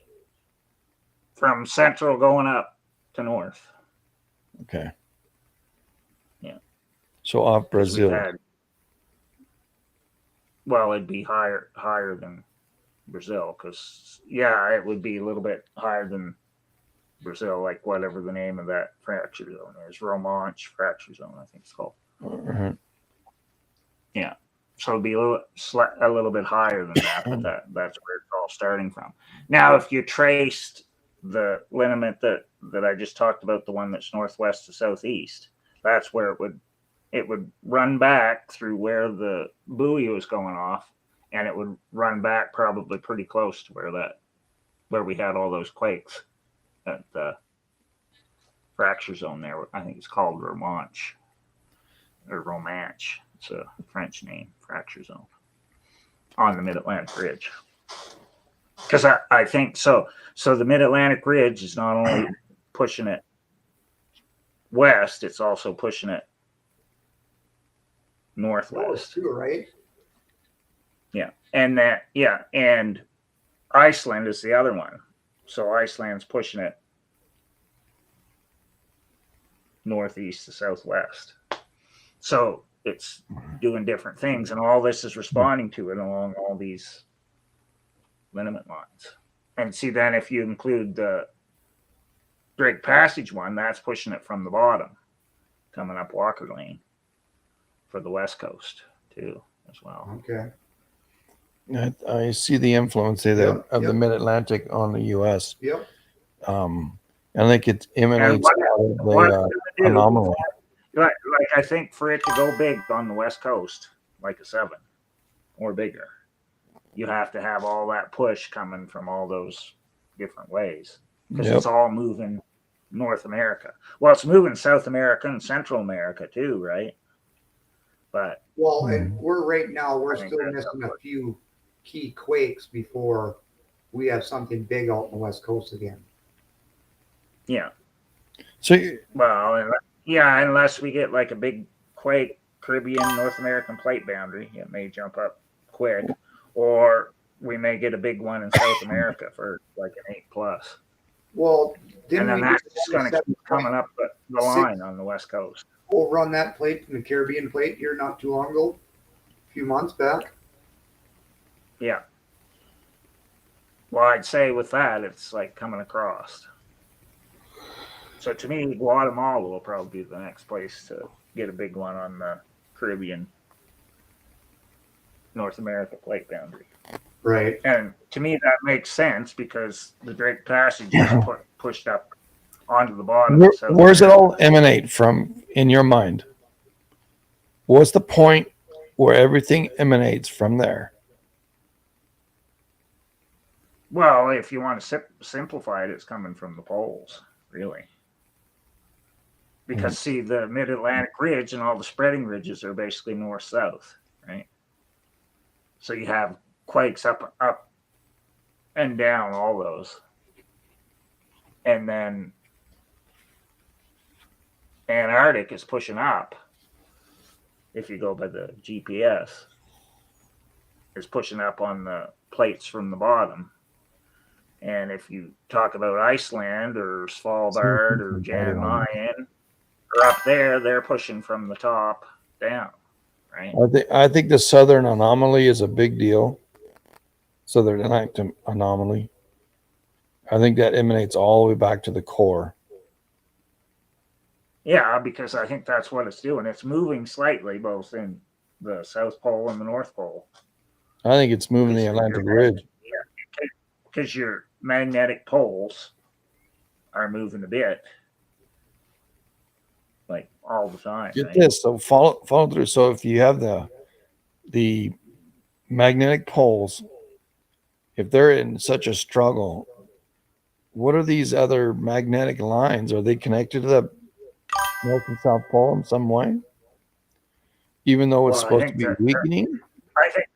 From central going up to north. Okay. Yeah. So off Brazil. well, it'd be higher than Brazil, because it would be a little bit higher than Brazil, like whatever the name of that fracture zone is, Romanche fracture zone, I think it's called. Mhm. Yeah, so it'd be a little bit higher than that, but that's where it's all starting from. Now, if you traced the lineament that I just talked about, the one that's northwest to southeast, that's where it would run back through where the buoy was going off, and it would run back probably pretty close to where we had all those quakes at the fracture zone there. I think it's called Romanche or Romanche. It's a French name, fracture zone on the Mid-Atlantic Ridge. Because I think so. So the Mid-Atlantic Ridge is not only pushing it west, it's also pushing it northwest. Too, right? Yeah, and Iceland is the other one. So Iceland's pushing it northeast to southwest. So it's doing different things, and all this is responding to it along all these liniment lines. And see, then if you include the Drake Passage one, that's pushing it from the bottom, coming up Walker Lane for the west coast too, as well. Okay. I see the influence of the Mid-Atlantic on the U.S. Yep. I think it emanates out of the anomaly. Like I think for it to go big on the west coast, like a 7 or bigger, you have to have all that push coming from all those different ways, because it's all moving North America. Well, it's moving South America and Central America too, right? But and we're still missing a few key quakes before we have something big out in the west coast again. Yeah. So unless we get like a big quake, Caribbean, North American plate boundary, it may jump up quick, or we may get a big one in South America for like an 8+. Well, and then that's just going to keep coming up the line on the west coast. Over on that plate from the Caribbean plate here not too long ago, a few months back. Yeah. Well, I'd say with that, it's like coming across. So to me, Guatemala will probably be the next place to get a big one on the Caribbean, North America plate boundary. Right. And to me, that makes sense because the Drake Passage is pushed up onto the bottom. Where's it all emanate from in your mind? What's the point where everything emanates from there? Well, if you want to simplify it, it's coming from the poles, really. Because, see, the Mid-Atlantic Ridge and all the spreading ridges are basically north-south, right? So you have quakes up and down all those. And then Antarctic is pushing up. If you go by the GPS, is pushing up on the plates from the bottom. And if you talk about Iceland or Svalbard or Jan Mayen, or up there, they're pushing from the top down, right? I think the southern anomaly is a big deal. Southern Atlantic anomaly. I think that emanates all the way back to the core. Yeah, because I think that's what it's doing. It's moving slightly both in the South Pole and the North Pole. I think it's moving the Atlantic Ridge. Yeah, because your magnetic poles are moving a bit, like all the time. Get this, so follow through. So if you have the magnetic poles, if they're in such a struggle, what are these other magnetic lines? Are they connected to the North and South Pole in some way? Even though it's supposed to be weakening? I think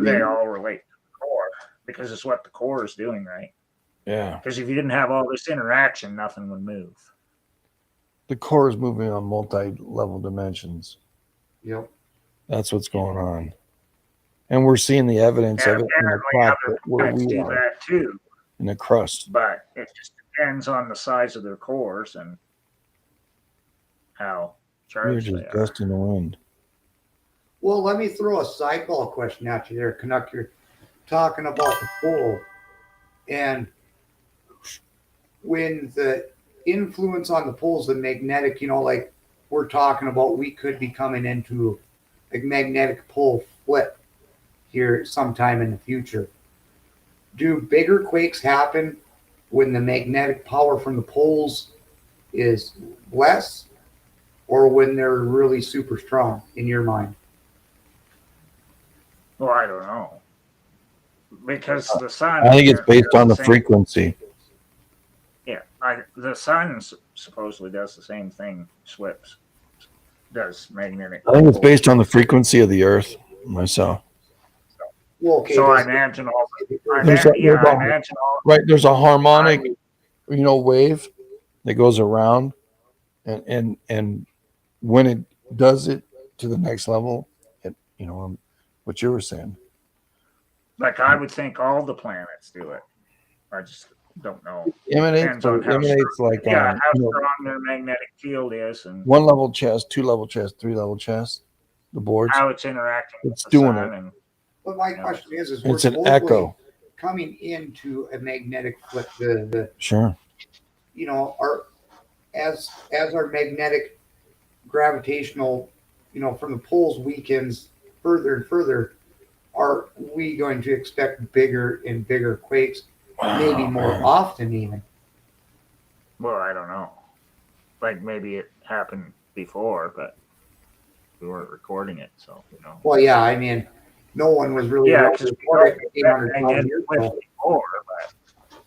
they all relate to the core, because it's what the core is doing, right? Yeah. Because if you didn't have all this interaction, nothing would move. The core is moving on multi-level dimensions. Yep. That's what's going on. And we're seeing the evidence of it in the crack where we do are. That too. In the crust. But it just depends on the size of their cores and how charged they are. Just in the wind. Well, let me throw a sideball question at you there, Canuck. You're talking about the pole, and when the influence on the poles, the magnetic, like we're talking about, we could be coming into a magnetic pole flip here sometime in the future. Do bigger quakes happen when the magnetic power from the poles is less, or when they're really super strong in your mind? Well, I don't know. Because the sun. I think it's based does on the same- frequency. Yeah, the sun supposedly does the same thing. Slips does magnetic. I think it's poles. based on the frequency of the Earth myself. Well, okay. So I does- imagine all. There's a- I imagine all. Right, there's a harmonic, wave that goes around, and when it does it to the next level, what you were saying. Like I would think all the planets do it. I just don't know. Emanates like Yeah, how strong their magnetic field is, and one level chest, two level chest, three level chest. The boards. how it's interacting It's with the doing sun. it. And But my question is we're It's an supposedly echo. coming into a magnetic flip. The Sure. our as our magnetic gravitational, from the poles weakens further and further, are we going to expect bigger and bigger quakes, maybe more often even? well, I don't know. Like maybe it happened before, but we weren't recording it, so Well, yeah, I mean, no one was really Yeah, able because to record it 800,000 magnetic years flips ago. before, but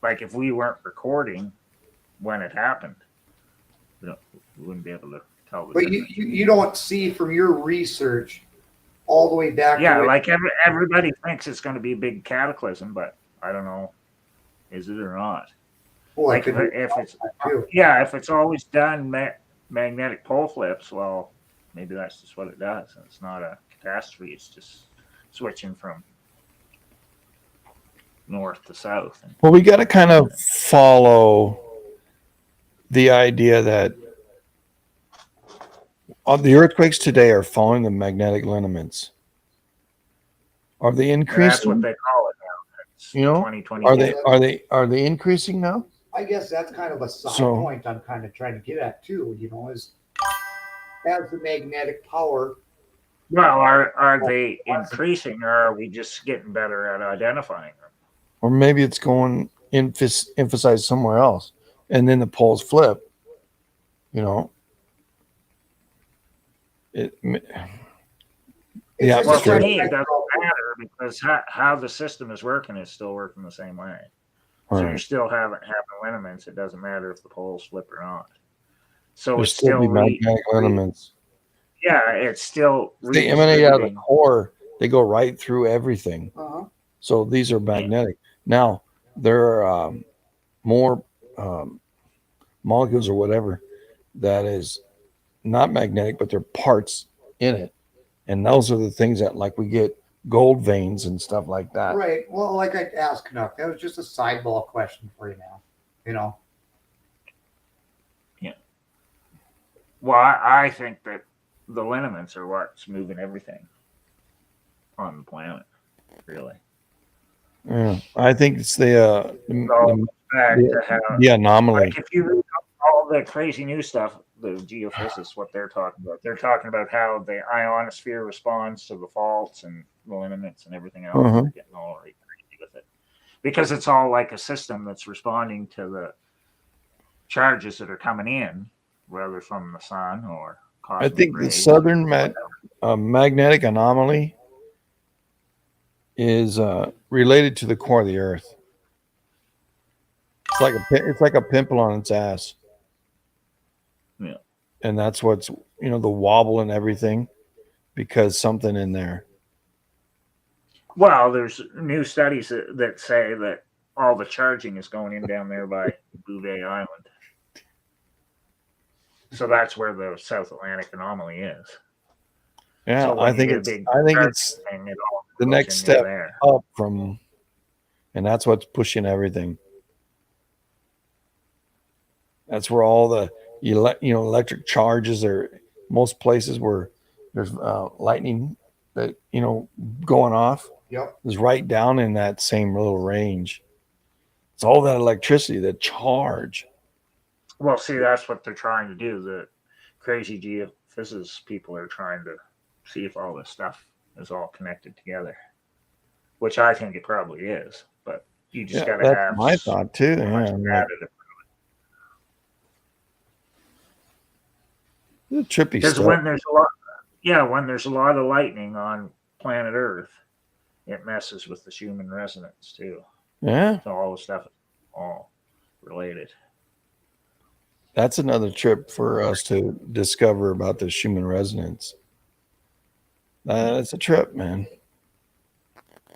like if we weren't recording when it happened, we wouldn't be able to tell. But you don't see from your research all the way back. Yeah, to when- like everybody thinks it's going to be a big cataclysm, but I don't know, is it or not? Well, Like it could be if it's too. if it's always done magnetic pole flips, well, maybe that's just what it does. It's not a catastrophe. It's just switching from north to south. And Well, we got to kind of follow the idea that the earthquakes today are following the magnetic lineaments. Are they that's increasing? what they call it now. It's 2020. Are they increasing now? I guess that's kind of a side So- point I'm kind of trying to get at too, is as the magnetic power. Well, are they increasing, or are we just getting better at identifying them? Or maybe it's going emphasized somewhere else, and then the poles flip. It. It's Yeah, just Well, a for kind of me, it like- doesn't matter because how the system is working is still working the same way. So you Right. still having lineaments. It doesn't matter if the poles flip or not. So There'll it's still be magnetic lineaments. yeah, it's still They emanate out of the redistributing. core. They go right through everything. Uh-huh. So these are magnetic. Now there are more molecules or whatever that is not magnetic, but they're parts in it, and those are the things that like we get gold veins and stuff like that. Right. Well, like I asked Canuck, that was just a sideball question for you now. Well, I think that the lineaments are what's moving everything on the planet. Really, Yeah, I think it's the back to how the anomaly. like if you read all the crazy new stuff, the geophysicists, what they're talking about how the ionosphere responds to the faults and the lineaments and everything else. Uh-huh. They're getting all right crazy with it because it's all like a system that's responding to the charges that are coming in, whether from the sun or I cosmic think the rays. southern magnetic anomaly is related to the core of the Earth. It's like a pimple on its ass. Yeah. And that's what's the wobble and everything because something in there. Well, there's new studies that say that all the charging is going in down there by Bouvet Island. So that's where the South Atlantic anomaly is. Yeah, So when I you think get a it's big thing, it all the goes next in near step there. up from, and that's what's pushing everything. That's where all the electric charges are. Most places where there's lightning that going off Yep. is right down in that same little range. It's all that electricity, that charge. Well, see, that's what they're trying to do. The crazy geophysicists people are trying to see if all this stuff is all connected together, which I think it probably is. But you just got to That's have my thought too. so Yeah, much I'm data like, to- it's trippy because stuff. when there's a lot, yeah, when there's a lot of lightning on planet Earth, it messes with the human resonance too. Yeah, So all the stuff is all related. that's another trip for us to discover about the human resonance. It's a trip, man.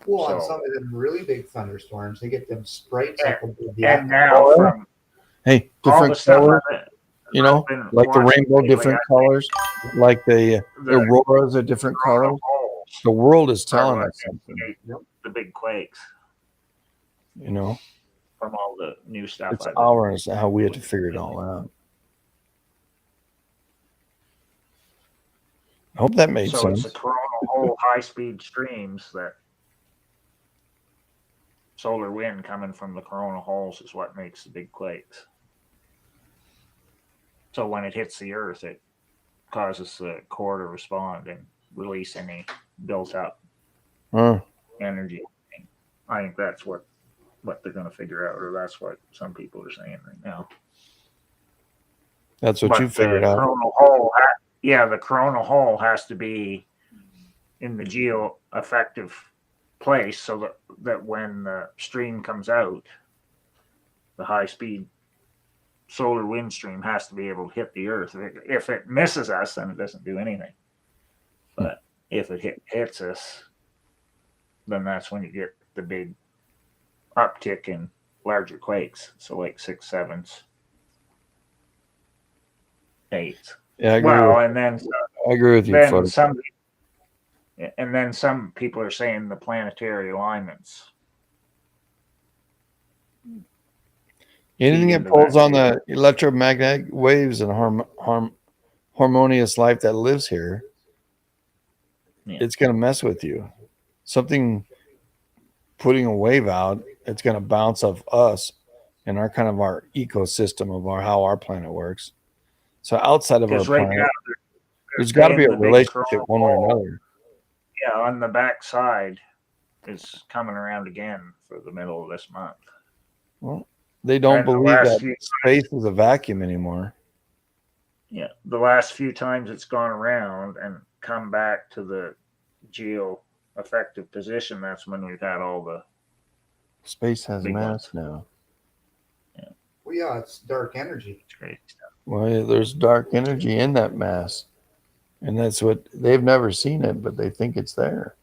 Well, on So- some of them really big thunderstorms, they get them sprites Yeah. up above the And atmosphere. now Oh, yeah. from Hey, all different the stuff colors, I've been like the watching rainbow, lately, different colors, like the auroras are different colors. holes The world is are telling what us something, indicate the big quakes from all the new stuff. It's I've been- ours, how we have to figure it all out. I hope that made So sense. it's the coronal hole high-speed streams that solar wind coming from the coronal holes is what makes the big quakes. So when it hits the Earth, it causes the core to respond and release any built-up Huh. energy. I think that's what they're going to figure out, or that's what some people are saying right now. That's what But you figured out. Coronal hole, the coronal hole has to be in the geo-effective place so that when the stream comes out, the high-speed solar wind stream has to be able to hit the Earth. If it misses us, then it doesn't do anything. But if it hits us, then that's when you get the big uptick in larger quakes. So like 6, 7s, 8s. Yeah, I agree. Well, and then I agree with you. then Foote. some people are saying the planetary alignments. Anything feed that into pulls that on too. the electromagnetic waves and harmonious life that lives here, Yeah. it's going to mess with you. Something putting a wave out, it's going to bounce off us and our kind of our ecosystem of how our planet works. So outside of our Because right planet, now, there's got to be a the big relationship coronal one way or hole, another. yeah, on the back side is coming around again for the middle of this month. Well, they don't And the believe last that few- space is a vacuum anymore. Yeah, the last few times it's gone around and come back to the geo-effective position, that's when we've had all the Space has Big mass ones. now. Well, yeah, it's dark energy. crazy stuff. Well, there's dark energy in that mass. And that's what they've never seen it, but they think it's there.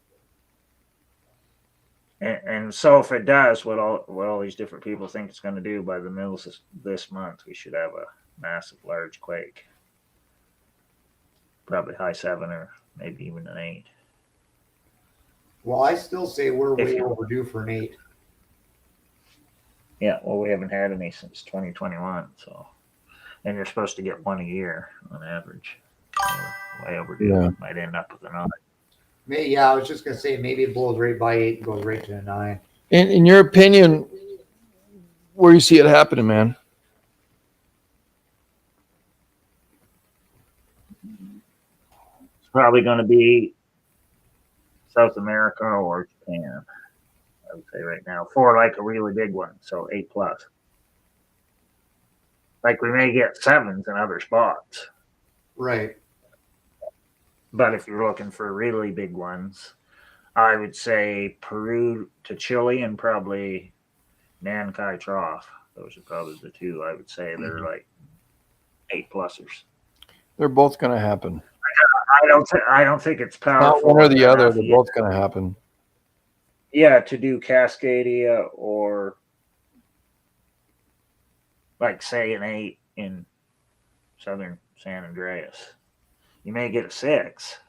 And so if it does what all these different people think it's going to do by the middle of this month, we should have a massive large quake. Probably high 7 or maybe even an 8. Well, I still say we're If way you- overdue for an 8. Yeah, well, we haven't had any since 2021, so, and you're supposed to get one a year on average. So we're way overdue. Yeah. Might end up with a 9. Yeah, I was just gonna say maybe it blows right by 8 and goes right to a 9. In your opinion, where you see it happening, man? It's probably going to be South America or Japan, I would say right now, for like a really big one, so 8 plus. Like we may get 7s in other spots, Right. but if you're looking for really big ones, I would say Peru to Chile and probably Nankai Trough. Those are probably the two I would say they're like 8 plusers. They're both going to happen. I don't think it's Not powerful. one or the other. enough They're yet. both going to happen. Yeah, to do Cascadia or like say an 8 in southern San Andreas. You may get a 6,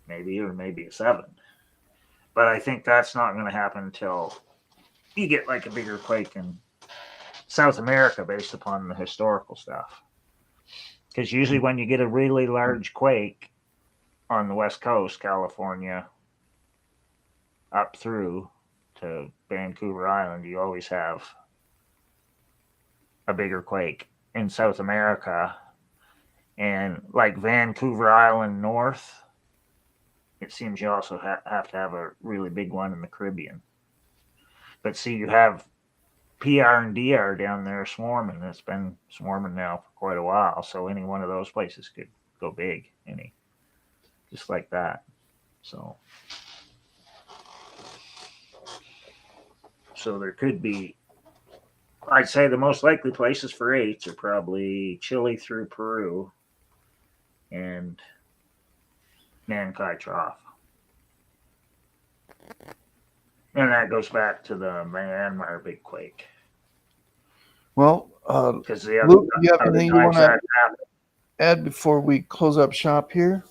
maybe, or maybe a 7. But I think that's not going to happen until you get like a bigger quake in South America based upon the historical stuff. Because usually when you get a really large quake, on the west coast, California, up through to Vancouver Island, you always have a bigger quake. In South America, and like Vancouver Island north, it seems you also have to have a really big one in the Caribbean. But see, you have PR and DR down there swarming. It's been swarming now for quite a while. So any one of those places could go big, just like that. So there could be. I'd say the most likely places for eights are probably Chile through Peru and Nankai Trough. And that goes back to the Myanmar big quake. Well, Because the Luke, you have other anything you times want to that happened, add before we close up shop here?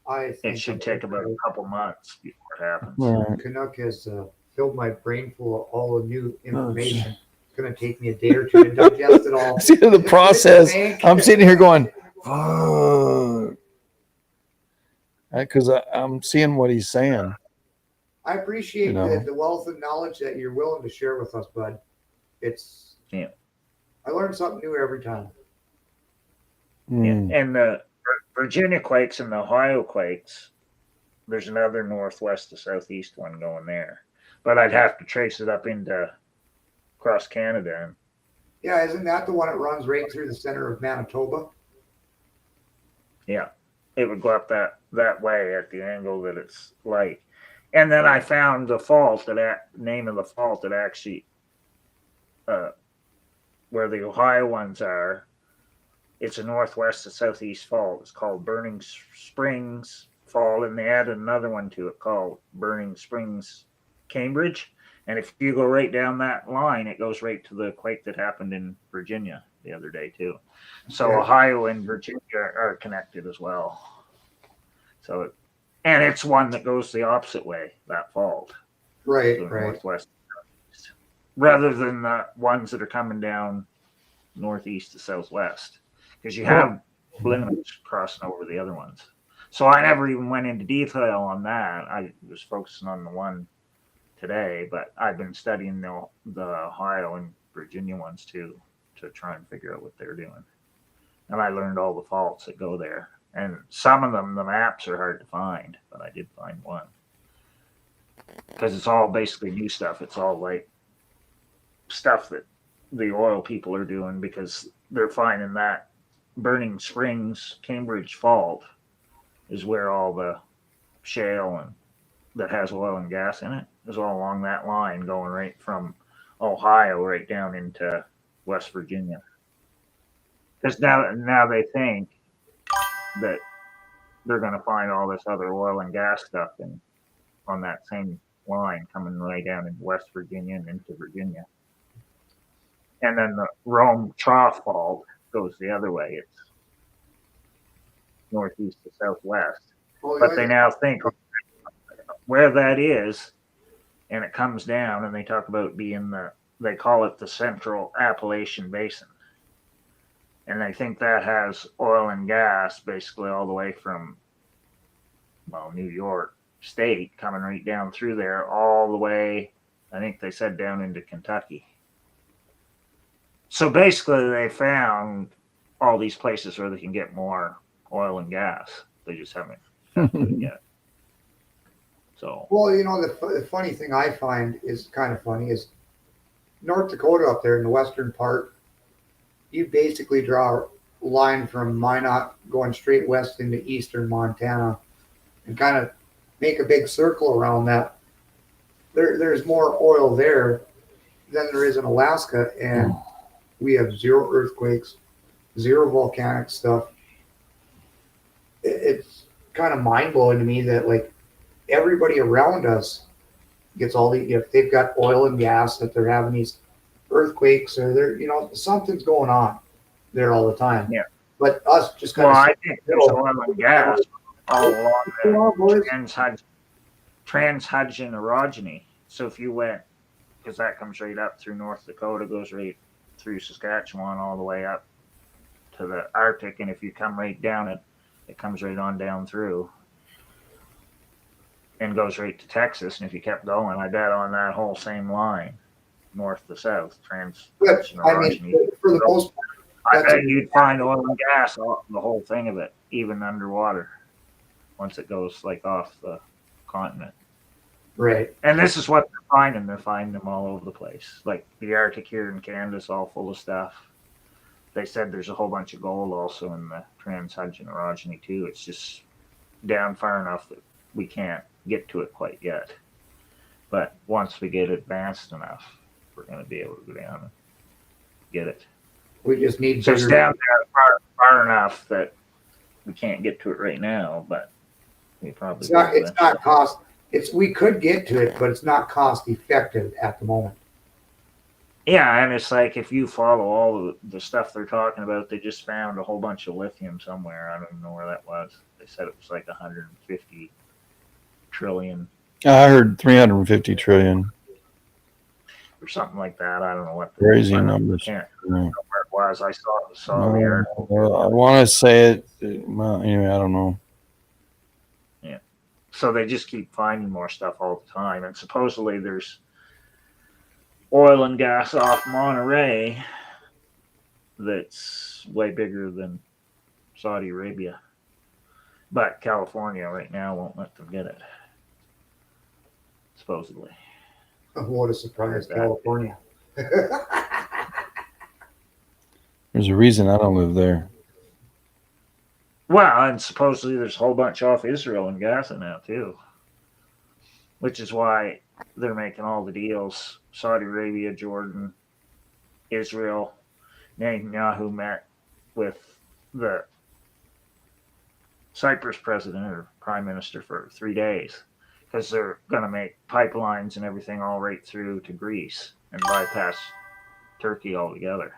I it think should take about a couple months before it happens. All right. Canuck has filled my brain full of all the new information. It's going to take me a day or two to digest it all. See the process. I'm sitting here going, fuck. Because I'm seeing what he's saying. I appreciate You know. the wealth of knowledge that you're willing to share with us, bud. It's Yeah. I learn something new every time. Mm. And the Virginia quakes and the Ohio quakes, there's another northwest to southeast one going there. But I'd have to trace it up into across Canada. And Yeah, isn't that the one that runs right through the center of Manitoba? yeah, it would go up that way at the angle that it's like. And then I found the fault, name of the fault that actually, where the Ohio ones are, it's a northwest to southeast fault. It's called Burning Springs Fault, and they added another one to it called Burning Springs Cambridge. And if you go right down that line, it goes right to the quake that happened in Virginia the other day too. So Okay. Ohio and Virginia are connected as well. So, and it's one that goes the opposite way, that fault, Right, so right. northwest, rather than the ones that are coming down northeast to southwest, because you have lineaments crossing over the other ones. So I never even went into detail on that. I was focusing on the one today, but I've been studying the Ohio and Virginia ones too, to try and figure out what they're doing. And I learned all the faults that go there. And some of them, the maps are hard to find, but I did find one. Because it's all basically new stuff. It's all like stuff that the oil people are doing, because they're finding that Burning Springs Cambridge fault is where all the shale and that has oil and gas in it is all along that line, going right from Ohio right down into West Virginia. Because now they think that they're going to find all this other oil and gas stuff on that same line coming right down in West Virginia and into Virginia. And then the Rome Trough Fault goes the other way. It's northeast to southwest. Well, But they now think where that is, and it comes down, and they talk about being they call it the Central Appalachian Basin. And they think that has oil and gas basically all the way from, New York State coming right down through there, all the way, I think they said, down into Kentucky. So basically, they found all these places where they can get more oil and gas. They just haven't found it yet. So, well, the funny thing I find is kind of funny is North Dakota up there in the western part, you basically draw a line from Minot going straight west into eastern Montana and kind of make a big circle around that. There's more oil there than there is in Alaska, and we have zero earthquakes, zero volcanic stuff. It's kind of mind-blowing to me that like everybody around us gets all if they've got oil and gas, that they're having these earthquakes, or something's going on there all the time. yeah. But us just kind Well, of I think there's oil and gas all along the transhudson orogeny. So if you went, because that comes right up through North Dakota, goes right through Saskatchewan all the way up to the Arctic, and if you come right down it, it comes right on down through. and goes right to Texas. And if you kept going, I bet on that whole same line, north to south, But I mean, for the most I that's bet you'd find oil and gas, the whole thing of it, even underwater, once it goes like off the continent. right. And this is what they're finding. They're finding them all over the place. Like the Arctic here in Canada is all full of stuff. They said there's a whole bunch of gold also in the Trans-Hudson orogeny too. It's just down far enough that we can't get to it quite yet. But once we get advanced enough, we're going to be able to go down and get it. We just need So it's bigger. down there far enough that we can't get to it right now, but we probably It's not. will It's not cost. We could get to it, but it's not cost effective at the moment. Yeah, and it's like if you follow all of the stuff they're talking about, they just found a whole bunch of lithium somewhere. I don't even know where that was. They said it was like 150 trillion I heard 350 trillion. or something like that. I don't know what. Crazy I numbers. can't Yeah. remember where it was. I saw the article. I want to say it. Well, anyway, I don't know. So they just keep finding more stuff all the time. And supposedly there's oil and gas off Monterey that's way bigger than Saudi Arabia. But California right now won't let them get it. Supposedly. What a surprise, That. California. There's a reason I don't live there. Well, and supposedly there's a whole bunch off Israel and Gaza now too. Which is why they're making all the deals. Saudi Arabia, Jordan, Israel. Netanyahu met with the Cyprus president or prime minister for 3 days because they're going to make pipelines and everything all right through to Greece and bypass Turkey altogether.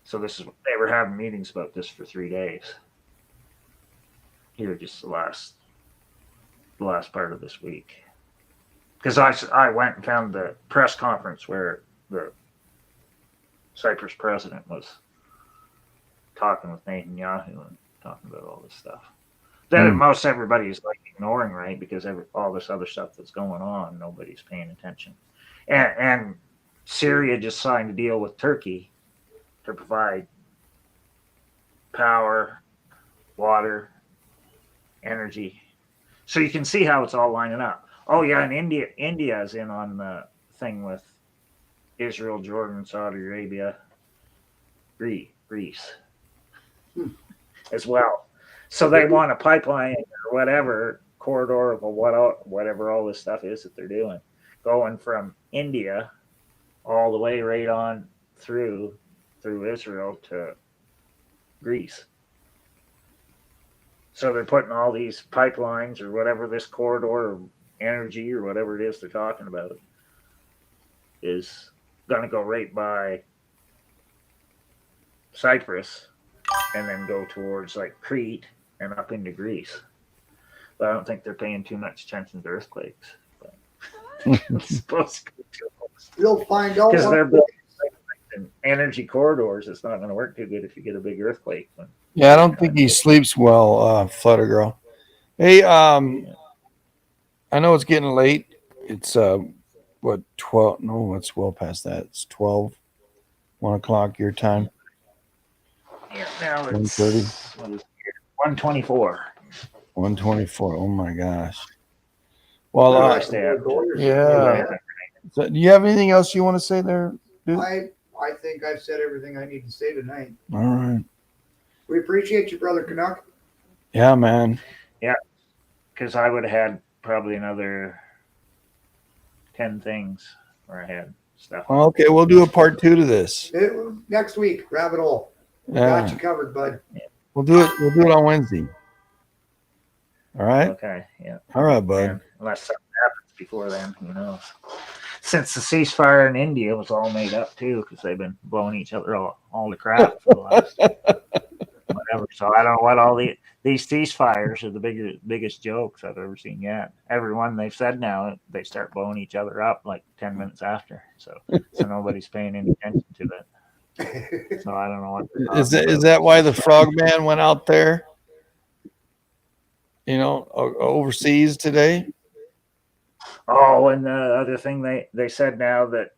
So this is they were having meetings about this for 3 days. Here, just the last part of this week, because I went and found the press conference where the Cyprus president was talking with Netanyahu and talking about all this stuff that most everybody is like ignoring, right? Because all this other stuff that's going on, nobody's paying attention. And Syria just signed a deal with Turkey to provide power, water, energy. So you can see how it's all lining up. Oh yeah, and India is in on the thing with Israel, Jordan, Saudi Arabia, Greece as well. So they want a pipeline or whatever corridor of whatever all this stuff is that they're doing, going from India all the way right on through Israel to Greece. So they're putting all these pipelines or whatever this corridor of energy or whatever it is they're talking about is going to go right by Cyprus and then go towards like Crete and up into Greece. But I don't think they're paying too much attention to earthquakes. But it's supposed to be too close. We'll find out. Because they're building energy corridors. It's not going to work too good if you get a big earthquake. Yeah, I don't think he sleeps well, Flutter Girl. Hey, I know it's getting late. It's what 12? No, it's well past that. It's 12, 1 o'clock your time. Yeah, now it's 1:30. 124. 124. Oh my gosh. Well, Yeah. so do you have anything else you want to say there, dude? I think I've said everything I need to say tonight. All right. We appreciate you, Brother Canuck. Yeah, man. Yeah, because I would have had probably another 10 things where I had stuff. Okay, we'll do a part 2 to this. Next week, rabbit hole. Yeah. Got you covered, bud. We'll do it on Wednesday. All right. Okay, yeah. All right, bud. And unless something happens before then, who knows? Since the ceasefire in India was all made up too, because they've been blowing each other all the crap for the last whatever. So I don't know what all these ceasefires are the biggest jokes I've ever seen yet. Everyone they've said now they start blowing each other up like 10 minutes after. So nobody's paying any attention to that. So I don't know what Is that why the frogman went out there? You know, overseas today? Oh, and the other thing they said now that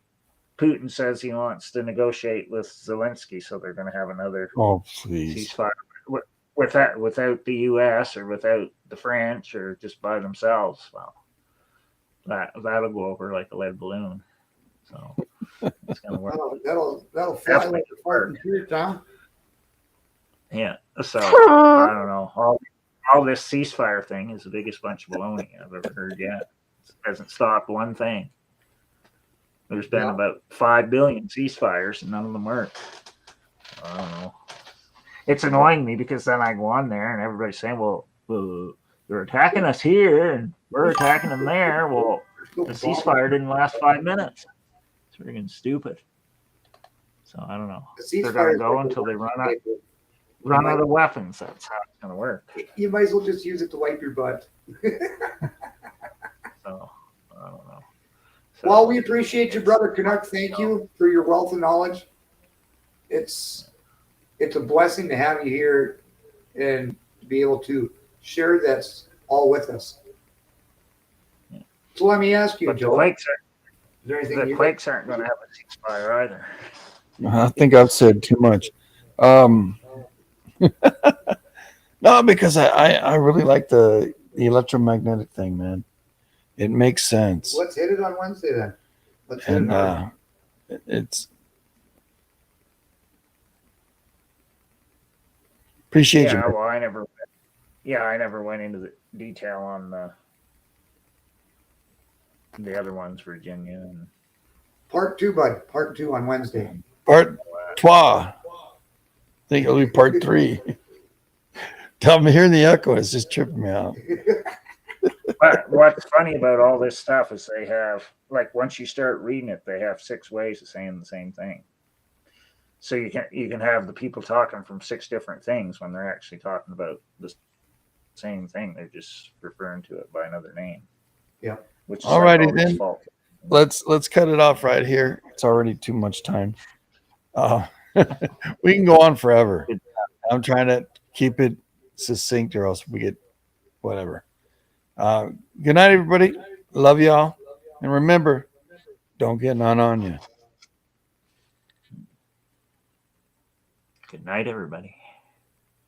Putin says he wants to negotiate with Zelensky, so they're going to have another Oh, please. ceasefire without the U.S. or without the French or just by themselves. Well, that'll go over like a lead balloon. So it's going to work. That'll fly like a fart in here, Tom. Yeah. So I don't know. All this ceasefire thing is the biggest bunch of baloney I've ever heard yet. It hasn't stopped one thing. There's been about 5 billion ceasefires and none of them work. I don't know. It's annoying me because then I go on there and everybody's saying, well, they're attacking us here and we're attacking them there. Well, the ceasefire didn't last 5 minutes. It's freaking stupid. So I don't know. They're going to go until they run out of weapons. That's how it's going to work. You might as well just use it to wipe your butt. So I don't know. Well, we appreciate you, brother Canuck. Thank you for your wealth of knowledge. It's a blessing to have you here and to be able to share this all with us. So let me ask you, but Joe. The Quakes aren't going to have a ceasefire either. I think I've said too much. No, because I really like the electromagnetic thing, man. It makes sense. Let's hit it on Wednesday then. Let's hit it hard. It's appreciate you. Well, I never went into the detail on the other ones, Virginia. And Part 2, bud. Part 2 on Wednesday. Part 2. I think it'll be part 3. Tell me, hearing the echo is just tripping me out. But what's funny about all this stuff is they have, like, once you start reading it, they have 6 ways of saying the same thing. So you can have the people talking from 6 different things when they're actually talking about the same thing. They're just referring to it by another name. Yeah. Which is all righty like then. fault. Let's cut it off right here. It's already too much time. We can go on forever. I'm trying to keep it succinct, or else we get whatever. Good night, everybody. Love y'all. And remember, don't get none on you. Good night, everybody.